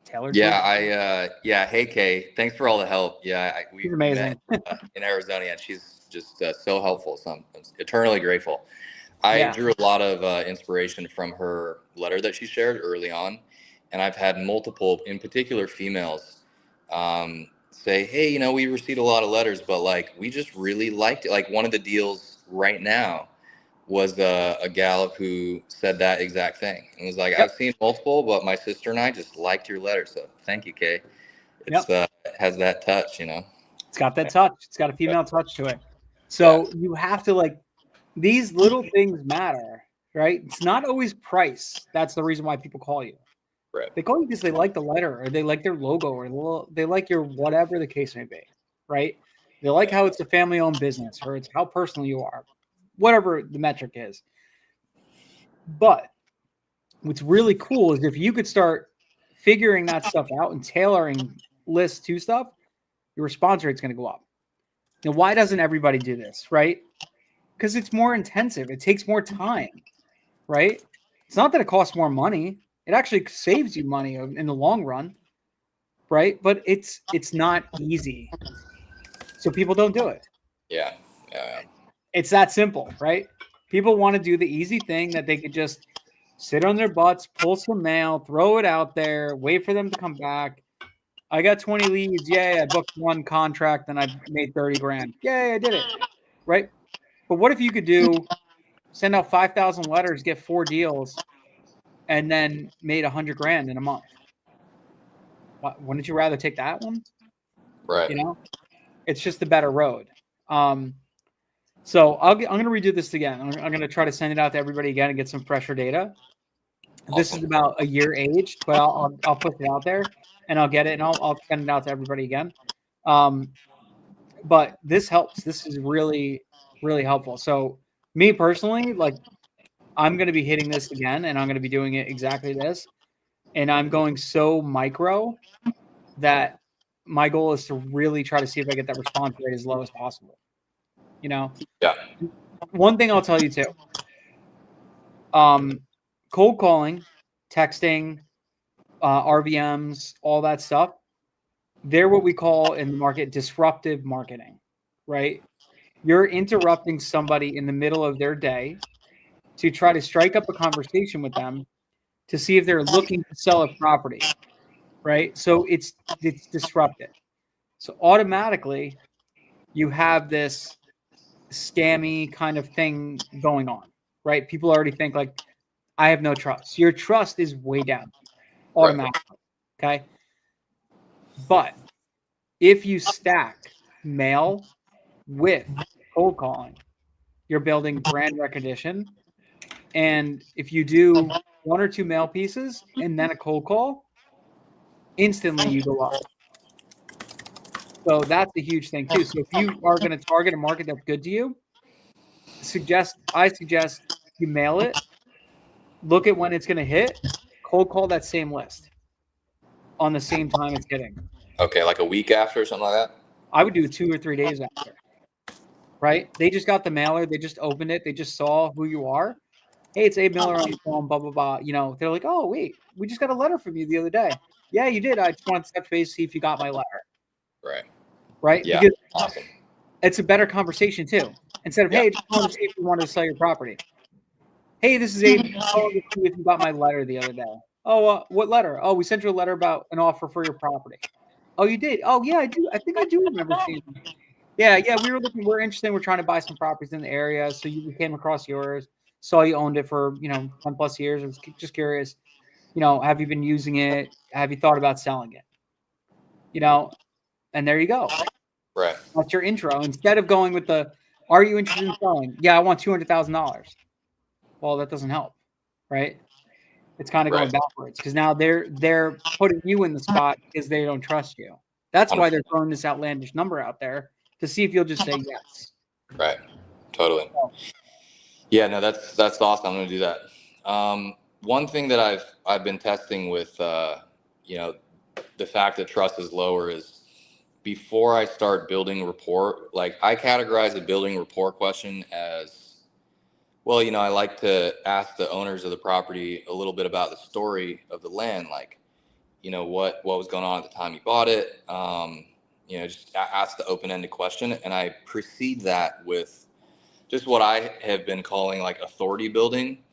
S1: Tailor.
S2: Yeah. Hey, Kay, thanks for all the help. Yeah.
S1: She's amazing.
S2: Met, in Arizona, and she's just so helpful. So I'm eternally grateful. I drew a lot of inspiration from her letter that she shared early on. And I've had multiple, in particular females, say, hey, we received a lot of letters, but we just really liked it. Like one of the deals right now was a gal who said that exact thing. And was like, I've seen multiple, but my sister and I just liked your letter. So thank you, Kay. It has that touch, It's
S1: got that touch. It's got a female touch to it. So you have to these little things matter, right? It's not always price. That's the reason why people call you.
S2: Right.
S1: They call you because they like the letter, or they like their logo, or they like your whatever the case may be, right? They like how it's a family-owned business, or it's how personal you are, whatever the metric is. But what's really cool is if you could start figuring that stuff out and tailoring lists to stuff, your response rate's going to go up. Now, why doesn't everybody do this, right? Because it's more intensive. It takes more time, right? It's not that it costs more money. It actually saves you money in the long run, right? But it's not easy. So people don't do it.
S2: Yeah.
S1: It's that simple, right? People want to do the easy thing that they could just sit on their butts, pull some mail, throw it out there, wait for them to come back. I got 20 leads. Yay, I booked one contract and I made 30 grand. Yay, I did it, right? But what if you could send out 5,000 letters, get 4 deals, and then made 100 grand in a month? Wouldn't you rather take that one?
S2: Right.
S1: It's just the better road. So I'm going to redo this again. I'm going to try to send it out to everybody again and get some fresher data. Awesome. This is about a year aged, but I'll put it out there and I'll get it and I'll send it out to everybody again. But this helps. This is really really helpful. So me personally, like I'm going to be hitting this again, and I'm going to be doing it exactly this. And I'm going so micro that my goal is to really try to see if I get that response rate as low as possible. You know,
S2: Yeah.
S1: one thing I'll tell you too, cold calling, texting, RVMs, all that stuff, they're what we call in the market disruptive marketing, right? You're interrupting somebody in the middle of their day to try to strike up a conversation with them to see if they're looking to sell a property, right? So it's disruptive. So automatically you have this scammy kind of thing going on, right? People already think like, I have no trust. Your trust is way down automatically. Okay. But if you stack mail with cold calling, you're building brand recognition. And if you do one or two mail pieces and then a cold call, instantly you go up. So that's a huge thing too. So if you are going to target a market that's good to you, I suggest you mail it, look at when it's going to hit, cold call that same list on the same time it's hitting.
S2: Okay, like a week after or something like that?
S1: I would do it 2 or 3 days after, right? They just got the mailer, they just opened it, they just saw who you are. Hey, it's Abe Miller on the phone, blah, blah, blah. You know, they're like, oh, wait, we just got a letter from you the other day. Yeah, you did. I just wanted to touch base, see if you got my letter.
S2: Right.
S1: Right?
S2: Yeah.
S1: Because
S2: Awesome.
S1: it's a better conversation too. Instead of,
S2: Yeah.
S1: hey, just wanted to see if you wanted to sell your property. Hey, this is Abe. Calling to see if you got my letter the other day. Oh, what letter? Oh, we sent you a letter about an offer for your property. Oh, you did? Oh, yeah, I do. I think I do remember seeing it. Yeah, we were looking. We're interested. We're trying to buy some properties in the area. So we came across yours. Saw you owned it for 10+ years. I was just curious. Have you been using it? Have you thought about selling it? And there you go.
S2: Right.
S1: That's your intro. Instead of going with are you interested in selling? Yeah, I want $200,000. Well, that doesn't help, right? It's kind of going backwards because now they're putting you in the spot because they don't trust you. That's why they're throwing this outlandish number out there to see if you'll just say yes.
S2: Right. Totally. Yeah, no, that's awesome. I'm going to do that. One thing that I've been testing with, the fact that trust is lower is before I start building rapport, like I categorize a building rapport question as, well, I like to ask the owners of the property a little bit about the story of the land, like, what was going on at the time you bought it. Just ask the open-ended question, and I precede that with just what I have been calling like authority building.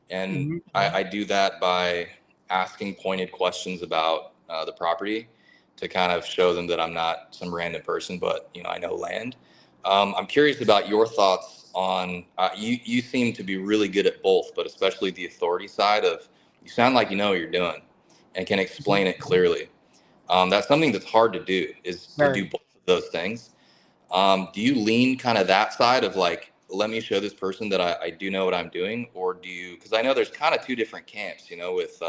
S2: And I do that by asking pointed questions about the property to kind of show them that I'm not some random person, but I know land. I'm curious about your thoughts on you seem to be really good at both, but especially the authority side of, you sound like you know what you're doing and can explain it clearly. That's something that's hard to do, is to do both of those things. Do you lean kind of that side of like, let me show this person that I do know what I'm doing? Or do you, because I know there's kind of two different camps, with,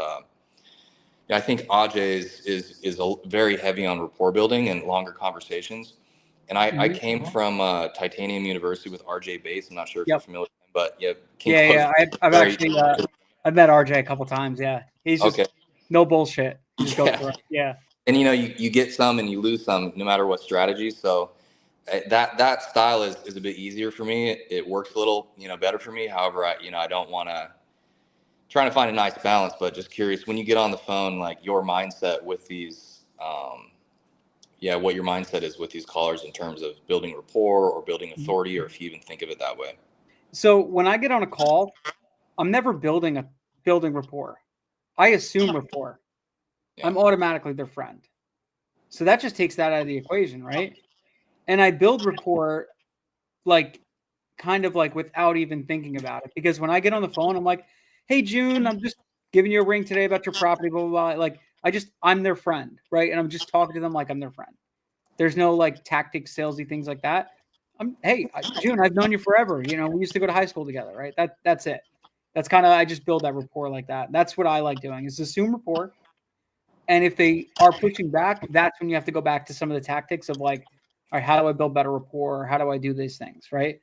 S2: I think Ajay is very heavy on rapport building and longer conversations. And I came from Titanium University with RJ Bates. I'm not sure if you're familiar with him, but
S1: yeah. I've actually, I've met RJ a couple times. Yeah. He's just no bullshit. He just goes for it. Yeah.
S2: And you get some and you lose some no matter what strategy. So that style is a bit easier for me. It works a little, better for me. However, I don't want to, trying to find a nice balance, but just curious, when you get on the phone, like your mindset with these, what your mindset is with these callers in terms of building rapport or building authority, or if you even think of it that way.
S1: So when I get on a call, I'm never building rapport. I assume rapport. Yeah. I'm automatically their friend. So that just takes that out of the equation, right? And I build rapport like kind of like without even thinking about it. Because when I get on the phone, I'm like, hey, June, I'm just giving you a ring today about your property, blah, blah, blah. Like, I'm their friend, right? And I'm just talking to them like I'm their friend. There's no like tactics, salesy things like that. Hey, June, I've known you forever. We used to go to high school together, right? That's it. That's kind of, I just build that rapport like that. That's what I like doing, is assume rapport. And if they are pushing back, that's when you have to go back to some of the tactics of like, all right, how do I build better rapport? How do I do these things, right?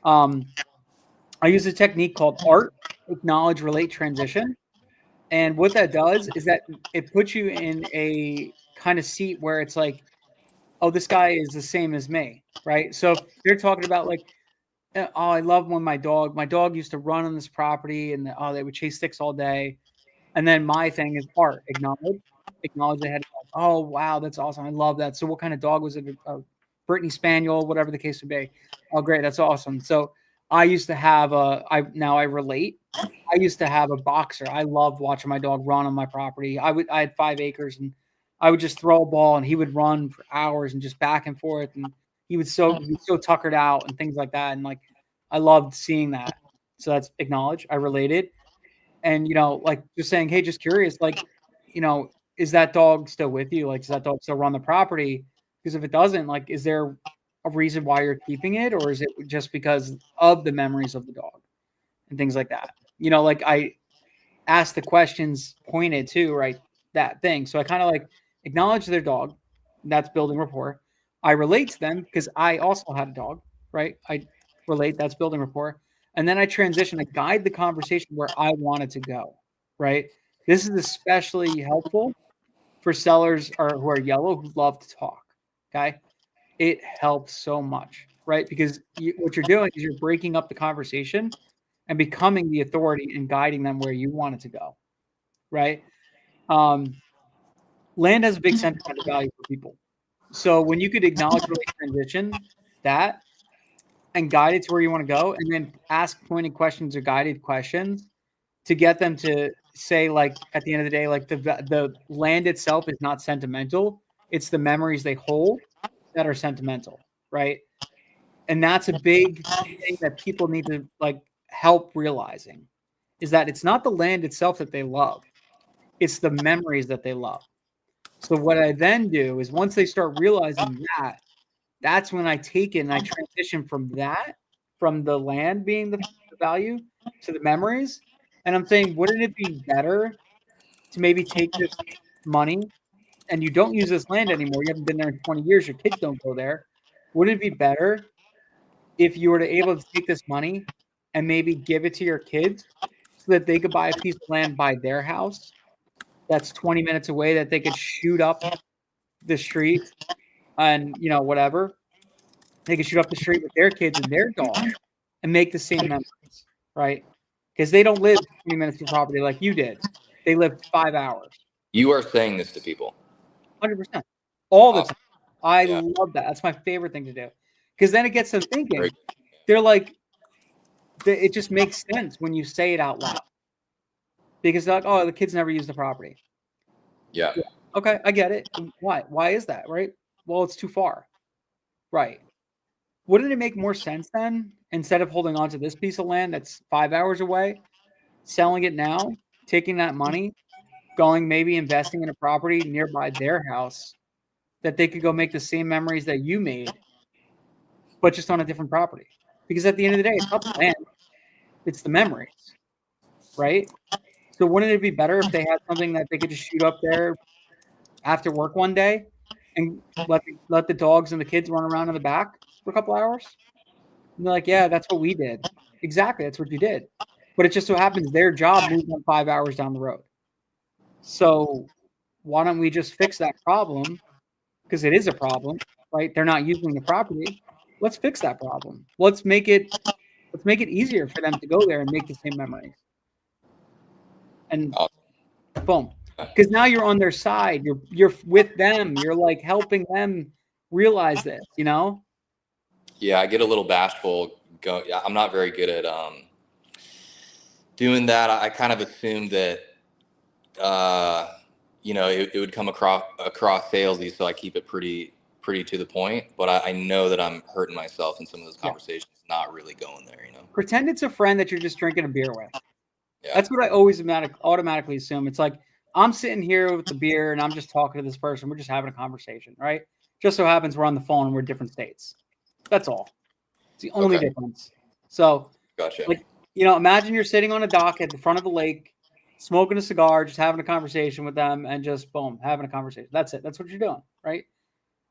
S1: I use a technique called ART, acknowledge, relate, transition. And what that does is that it puts you in a kind of seat where it's like, oh, this guy is the same as me, right? So if they're talking about like, oh, I love when my dog used to run on this property and oh, they would chase sticks all day. And then my thing is ART, acknowledge they had, oh, wow, that's awesome. I love that. So what kind of dog was it? A Brittany Spaniel, whatever the case would be. Oh, great. That's awesome. So I used to have now I relate. I used to have a boxer. I loved watching my dog run on my property. I had 5 acres and I would just throw a ball and he would run for hours and just back and forth. And he'd be so tuckered out and things like that. And like, I loved seeing that. So that's acknowledge. I related. And, like just saying, hey, just curious, like, is that dog still with you? Like, does that dog still run the property? Because if it doesn't, like, is there a reason why you're keeping it? Or is it just because of the memories of the dog and things like that? Like I asked the questions pointed to, right, that thing. So I kind of like acknowledge their dog. That's building rapport. I relate to them because I also had a dog, right? I relate. That's building rapport. And then I transition, I guide the conversation where I want it to go, right? This is especially helpful for sellers who are yellow who love to talk, okay? It helps so much, right? Because what you're doing is you're breaking up the conversation and becoming the authority and guiding them where you want it to go, right? Land has a big sentimental value for people. So when you could acknowledge, really transition that and guide it to where you want to go, and then ask pointed questions or guided questions to get them to say, like, at the end of the day, like the land itself is not sentimental. It's the memories they hold that are sentimental, right? And that's a big thing that people need to like help realizing is that it's not the land itself that they love. It's the memories that they love. So what I then do is once they start realizing that, that's when I take it and I transition from the land being the value to the memories. And I'm saying, wouldn't it be better to maybe take this money and you don't use this land anymore? You haven't been there in 20 years. Your kids don't go there. Wouldn't it be better if you were to able to take this money and maybe give it to your kids so that they could buy a piece of land by their house that's 20 minutes away that they could shoot up the street and, whatever. They could shoot up the street with their kids and their dog and make the same memories, right? Because they don't live 20 minutes from property like you did. They lived 5 hours.
S2: You are saying this to people.
S1: 100%. All the
S2: Awesome.
S1: time. I
S2: Yeah.
S1: love that. That's my favorite thing to do. Because then it gets them thinking.
S2: Great.
S1: They're like, it just makes sense when you say it out loud. Because they're like, oh, the kids never use the property.
S2: Yeah.
S1: Okay, I get it. Why? Why is that, right? Well, it's too far. Right. Wouldn't it make more sense then, instead of holding on to this piece of land that's 5 hours away, selling it now, taking that money, going maybe investing in a property nearby their house that they could go make the same memories that you made, but just on a different property? Because at the end of the day, it's not the land, it's the memories, right? So wouldn't it be better if they had something that they could just shoot up there after work one day and let the dogs and the kids run around in the back for a couple hours? And they're like, yeah, that's what we did. Exactly, that's what you did. But it just so happens their job moved on 5 hours down the road. So why don't we just fix that problem? Because it is a problem, right? They're not using the property. Let's fix that problem. Let's make it easier for them to go there and make the same memories. And boom. Because now you're on their side. You're with them. You're like helping them realize this,
S2: Yeah, I get a little bashful. I'm not very good at doing that. I kind of assumed that it would come across salesy, so I keep it pretty to the point. But I know that I'm hurting myself in some of those conversations, not really going there.
S1: Pretend it's a friend that you're just drinking a beer with.
S2: Yeah.
S1: That's what I always automatically assume. It's like I'm sitting here with the beer and I'm just talking to this person. We're just having a conversation, right? Just so happens we're on the phone and we're different states. That's all. It's the only difference. So,
S2: gotcha.
S1: Like, imagine you're sitting on a dock at the front of the lake, smoking a cigar, just having a conversation with them, and just boom, having a conversation. That's it. That's what you're doing, right?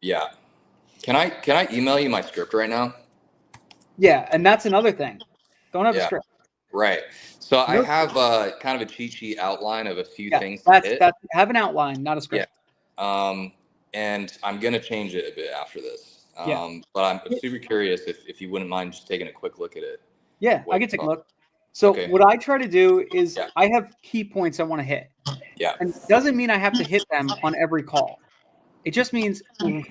S2: Yeah. Can I email you my script right now?
S1: Yeah, and that's another thing. Don't have a
S2: Yeah.
S1: script.
S2: Right. So I
S1: No
S2: have
S1: script.
S2: kind of a cheat sheet outline of a few
S1: Yeah,
S2: things to
S1: that's
S2: hit.
S1: have an outline, not a
S2: Yeah.
S1: script.
S2: And I'm gonna change it a bit after this.
S1: Yeah.
S2: But I'm super curious if you wouldn't mind just taking a quick look at it.
S1: Yeah, I
S2: What
S1: can take a
S2: you
S1: look. So
S2: Okay.
S1: what I try to do is
S2: Yeah.
S1: I have key points I want to hit.
S2: Yeah.
S1: And it doesn't mean I have to hit them on every call. It just means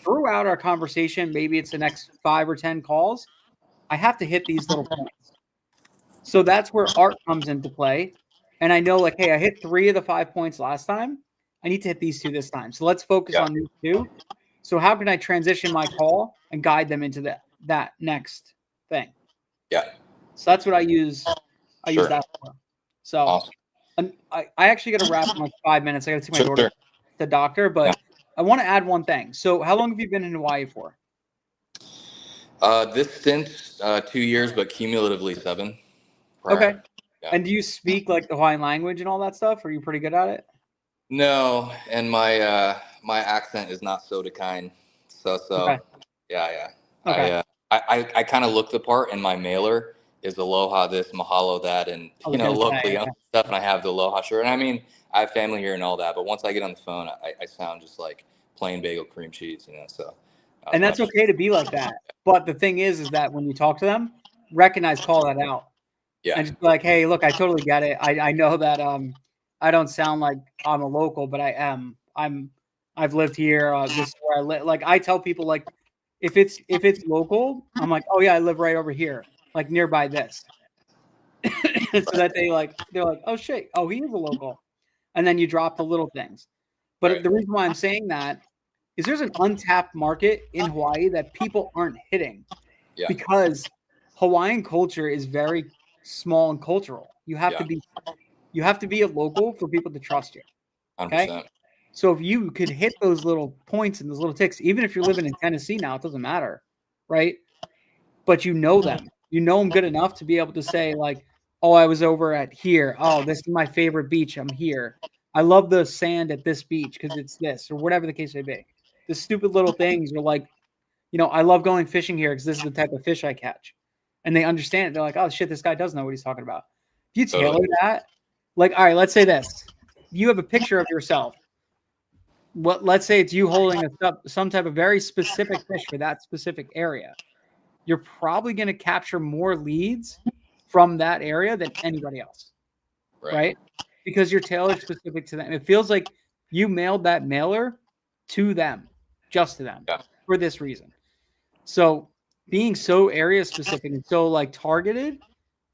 S1: throughout our conversation, maybe it's the next 5 or 10 calls, I have to hit these little points. So that's where art comes into play. And I know, like, hey, I hit 3 of the 5 points last time. I need to hit these 2 this time. So let's focus
S2: Yeah.
S1: on these 2. So how can I transition my call and guide them into that next thing?
S2: Yeah.
S1: So that's what I use. I use
S2: Sure.
S1: that for. So
S2: Awesome.
S1: and I actually got to wrap in like 5 minutes. I got to take my
S2: Sure.
S1: daughter
S2: Sure.
S1: to the doctor,
S2: Yeah.
S1: but I want to add one thing. So how long have you been in Hawaii for?
S2: This stint, 2 years, but cumulatively 7
S1: Okay.
S2: prior. Yeah.
S1: And do you speak like the Hawaiian language and all that stuff? Are you pretty good at it?
S2: No, and my accent is not so kind.
S1: Okay.
S2: Yeah, yeah.
S1: Okay.
S2: I kind of look the part, and my mailer is aloha this, mahalo that, and
S1: I was gonna say,
S2: locally
S1: okay.
S2: stuff, and I have the aloha shirt. And I mean, I have family here and all that, but once I get on the phone, I sound just like plain bagel cream cheese, So
S1: And
S2: my
S1: that's okay to be like that. But the thing is that when you talk to them, recognize, call that out.
S2: yeah,
S1: And just be like, hey, look, I totally get it. I know that I don't sound like I'm a local, but I am. I've lived here. This is where I live. Like I tell people, like if it's local, I'm like, oh yeah, I live right over here, like nearby this, so that they're like, oh shit, oh he is a local, and then you drop the little things. But
S2: right,
S1: the reason why I'm saying that is there's an untapped market in Hawaii that people aren't hitting
S2: yeah,
S1: because Hawaiian culture is very small and cultural. You have
S2: yeah,
S1: to be a local for people to trust you. Okay.
S2: 100%,
S1: So if you could hit those little points and those little ticks, even if you're living in Tennessee now, it doesn't matter. Right. But you know them good enough to be able to say, like, oh, I was over at here. Oh, this is my favorite beach. I'm here. I love the sand at this beach because it's this, or whatever the case may be. The stupid little things are like, I love going fishing here because this is the type of fish I catch. And they understand it. They're like, oh shit, this guy does know what he's talking about. If you tailor
S2: totally,
S1: that, like, all right, let's say this. You have a picture of yourself. Let's say it's you holding some type of very specific fish for that specific area. You're probably going to capture more leads from that area than anybody else,
S2: right,
S1: right? Because you're tailored specific to them. It feels like you mailed that mailer to them, just to them,
S2: yeah.
S1: for this reason. So being so area specific and so like targeted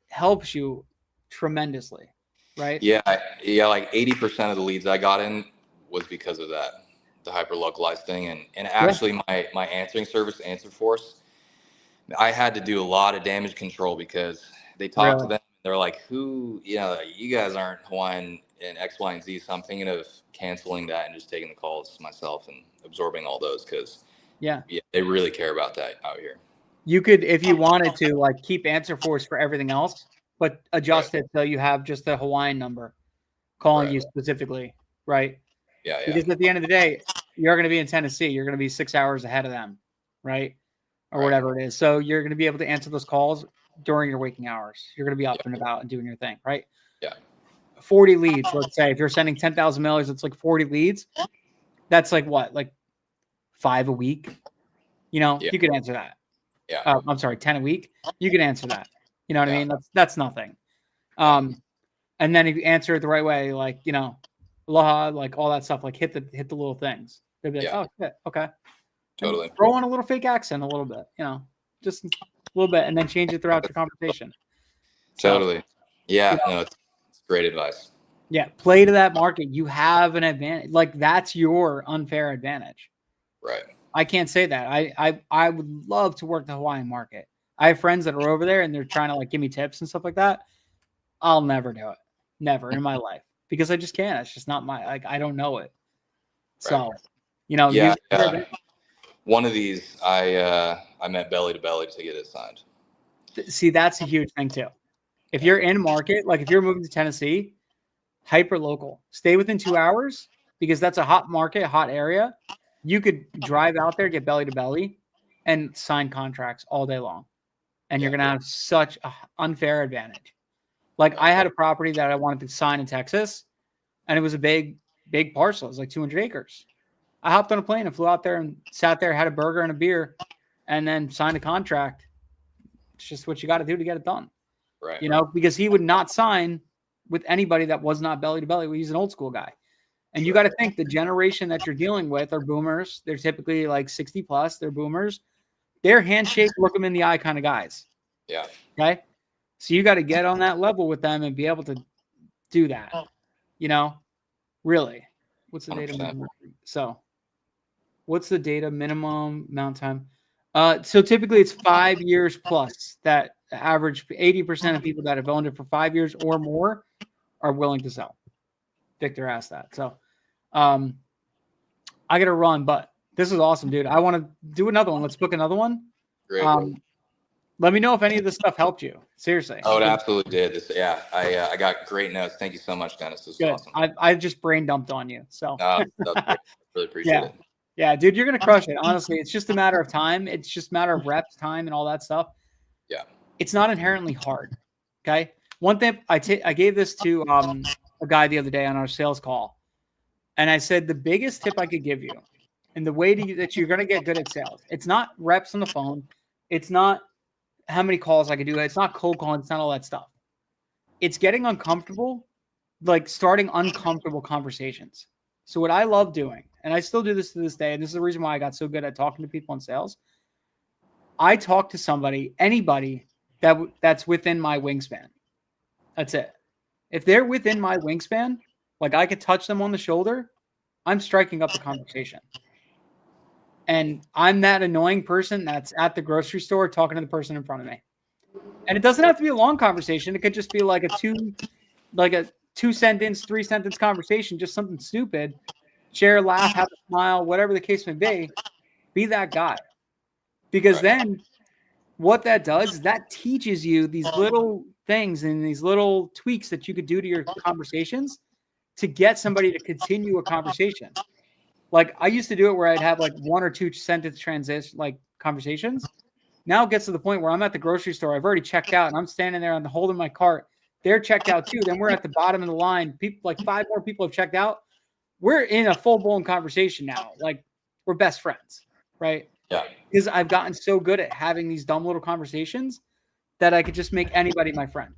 S1: helps you tremendously, right?
S2: Yeah, yeah, like 80% of the leads I got in was because of that, the hyper localized thing, and
S1: Yeah.
S2: actually my answering service, Answer Force, I had to do a lot of damage control because they talk to
S1: Really.
S2: them, they're like, who, you guys aren't Hawaiian and X, Y, and Z, so I'm thinking of canceling that and just taking the calls myself and absorbing all those because
S1: Yeah.
S2: they really care about that out here.
S1: You could, if you wanted to, like keep answer force for everything else, but adjust
S2: Right,
S1: it so you have just the Hawaiian number calling
S2: right,
S1: you specifically, right?
S2: yeah, yeah,
S1: Because at the end of the day, you're going to be in Tennessee. You're going to be 6 hours ahead of them, right? Or
S2: right,
S1: whatever it is. So you're going to be able to answer those calls during your waking hours. You're going to be up and
S2: yeah,
S1: about and doing your thing, right?
S2: yeah,
S1: 40 leads, let's say. If you're sending 10,000 mailers, it's like 40 leads. That's like what? Like 5 a week?
S2: yeah,
S1: You could answer that.
S2: yeah,
S1: I'm sorry, 10 a week. You can answer that. You know what I
S2: yeah,
S1: mean? That's nothing.
S2: yeah,
S1: And then if you answer it the right way, like, aloha, like all that stuff, like hit the little things. They'll be like,
S2: yeah,
S1: oh shit, okay. And
S2: totally,
S1: throw on a little fake accent a little bit, just a little bit, and then change it throughout your conversation. So,
S2: totally.
S1: you
S2: Yeah,
S1: know,
S2: no, it's great advice.
S1: yeah, play to that market. You have an advantage. Like that's your unfair advantage.
S2: Right.
S1: I can't say that. I would love to work the Hawaiian market. I have friends that are over there and they're trying to like give me tips and stuff like that. I'll never do it. Never in my life. Because I just can't. It's just not like I don't know it.
S2: Right.
S1: So,
S2: Yeah.
S1: use it.
S2: One of these, I met belly to belly to get it signed.
S1: See, that's a huge thing too. If you're in market, like if you're moving to Tennessee, hyper local, stay within 2 hours because that's a hot market, hot area. You could drive out there, get belly to belly, and sign contracts all day long. and you're going to have such an unfair advantage. Like I had a property that I wanted to sign in Texas, and it was a big parcel. It was like 200 acres. I hopped on a plane and flew out there and sat there, had a burger and a beer, and then signed a contract. It's just what you got to do to get it done.
S2: Right.
S1: You know, because he would not sign with anybody that was not belly to belly. He's an old school guy. And you got to think the generation that you're dealing with are boomers. They're typically like 60 plus. They're boomers. They're handshake, look them in the eye kind of guys.
S2: Yeah.
S1: Okay. So you got to get on that level with them and be able to do that. You know, really. What's the data minimum? So what's the data minimum amount of time? So typically it's 5 years plus. That average 80% of people that have owned it for 5 years or more are willing to sell. Victor asked that. So I got to run, but this is awesome, dude. I want to do another one. Let's book another one.
S2: Great.
S1: Let me know if any of this stuff helped you. Seriously.
S2: Oh, it absolutely did. I got great notes. Thank you so much, Dennis. This was awesome.
S1: I just brain dumped on you. So
S2: really appreciate it.
S1: Yeah, dude, you're going to crush it. Honestly, it's just a matter of time. It's just a matter of reps, time, and all that stuff.
S2: Yeah.
S1: It's not inherently hard. Okay. One thing I gave this to a guy the other day on our sales call. And I said, the biggest tip I could give you and the way that you're going to get good at sales, it's not reps on the phone. It's not how many calls I could do. It's not cold calling. It's not all that stuff. It's getting uncomfortable, like starting uncomfortable conversations. So what I love doing, and I still do this to this day, and this is the reason why I got so good at talking to people in sales. I talk to somebody, anybody that's within my wingspan. That's it. If they're within my wingspan, like I could touch them on the shoulder, I'm striking up a conversation. And I'm that annoying person that's at the grocery store talking to the person in front of me. And it doesn't have to be a long conversation. It could just be like a 2-sentence, 3-sentence conversation, just something stupid. Share, laugh, have a smile, whatever the case may be. Be that guy. Because then what that does is that teaches you these little things and these little tweaks that you could do to your conversations to get somebody to continue a conversation. Like I used to do it where I'd have like 1 or 2 sentence transition, like conversations. Now it gets to the point where I'm at the grocery store. I've already checked out and I'm standing there on the holding my cart. They're checked out too. Then we're at the bottom of the line. People, like 5 more people have checked out. We're in a full blown conversation now. Like we're best friends, right?
S2: Yeah.
S1: Because I've gotten so good at having these dumb little conversations that I could just make anybody my friend.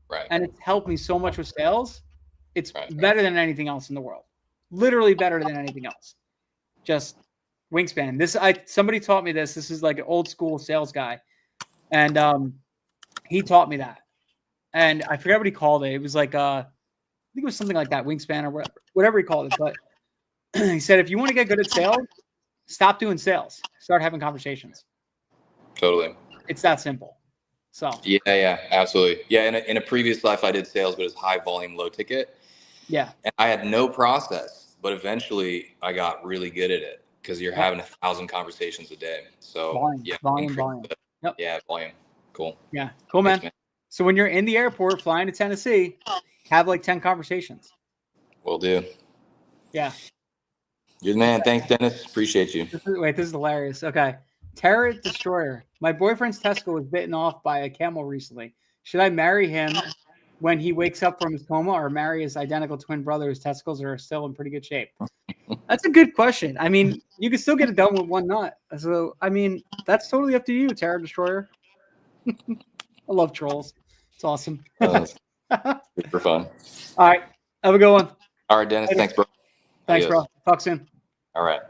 S2: Right.
S1: And it's helped me so much with sales. It's better than anything else in the world. Literally better than anything else. Just wingspan. Somebody taught me this. This is like an old school sales guy. And he taught me that. And I forget what he called it. It was like I think it was something like that, wingspan or whatever he called it. But he said, if you want to get good at sales, stop doing sales. Start having conversations.
S2: Totally.
S1: It's that simple. So
S2: yeah, absolutely. Yeah, in a previous life I did sales, but it was high volume, low ticket.
S1: Yeah. And
S2: I had no process, but eventually I got really good at it because you're having 1,000 conversations a day. So
S1: volume. Yep.
S2: Yeah, volume. Cool.
S1: Yeah. Cool, man.
S2: Thanks, man.
S1: So when you're in the airport flying to Tennessee, have like 10 conversations.
S2: Will do.
S1: Yeah.
S2: You're the man. Thanks, Dennis. Appreciate you.
S1: This is hilarious. Okay. Terror Destroyer. My boyfriend's testicle was bitten off by a camel recently. Should I marry him when he wakes up from his coma or marry his identical twin brother whose testicles are still in pretty good shape? That's a good question. I mean, you can still get it done with one nut. So, I mean, that's totally up to you, Terror Destroyer. I love trolls. It's awesome.
S2: Super fun.
S1: All right. Have a good one.
S2: All right, Dennis.
S1: Later.
S2: Thanks, bro.
S1: Thanks, bro. Talk soon.
S2: All right.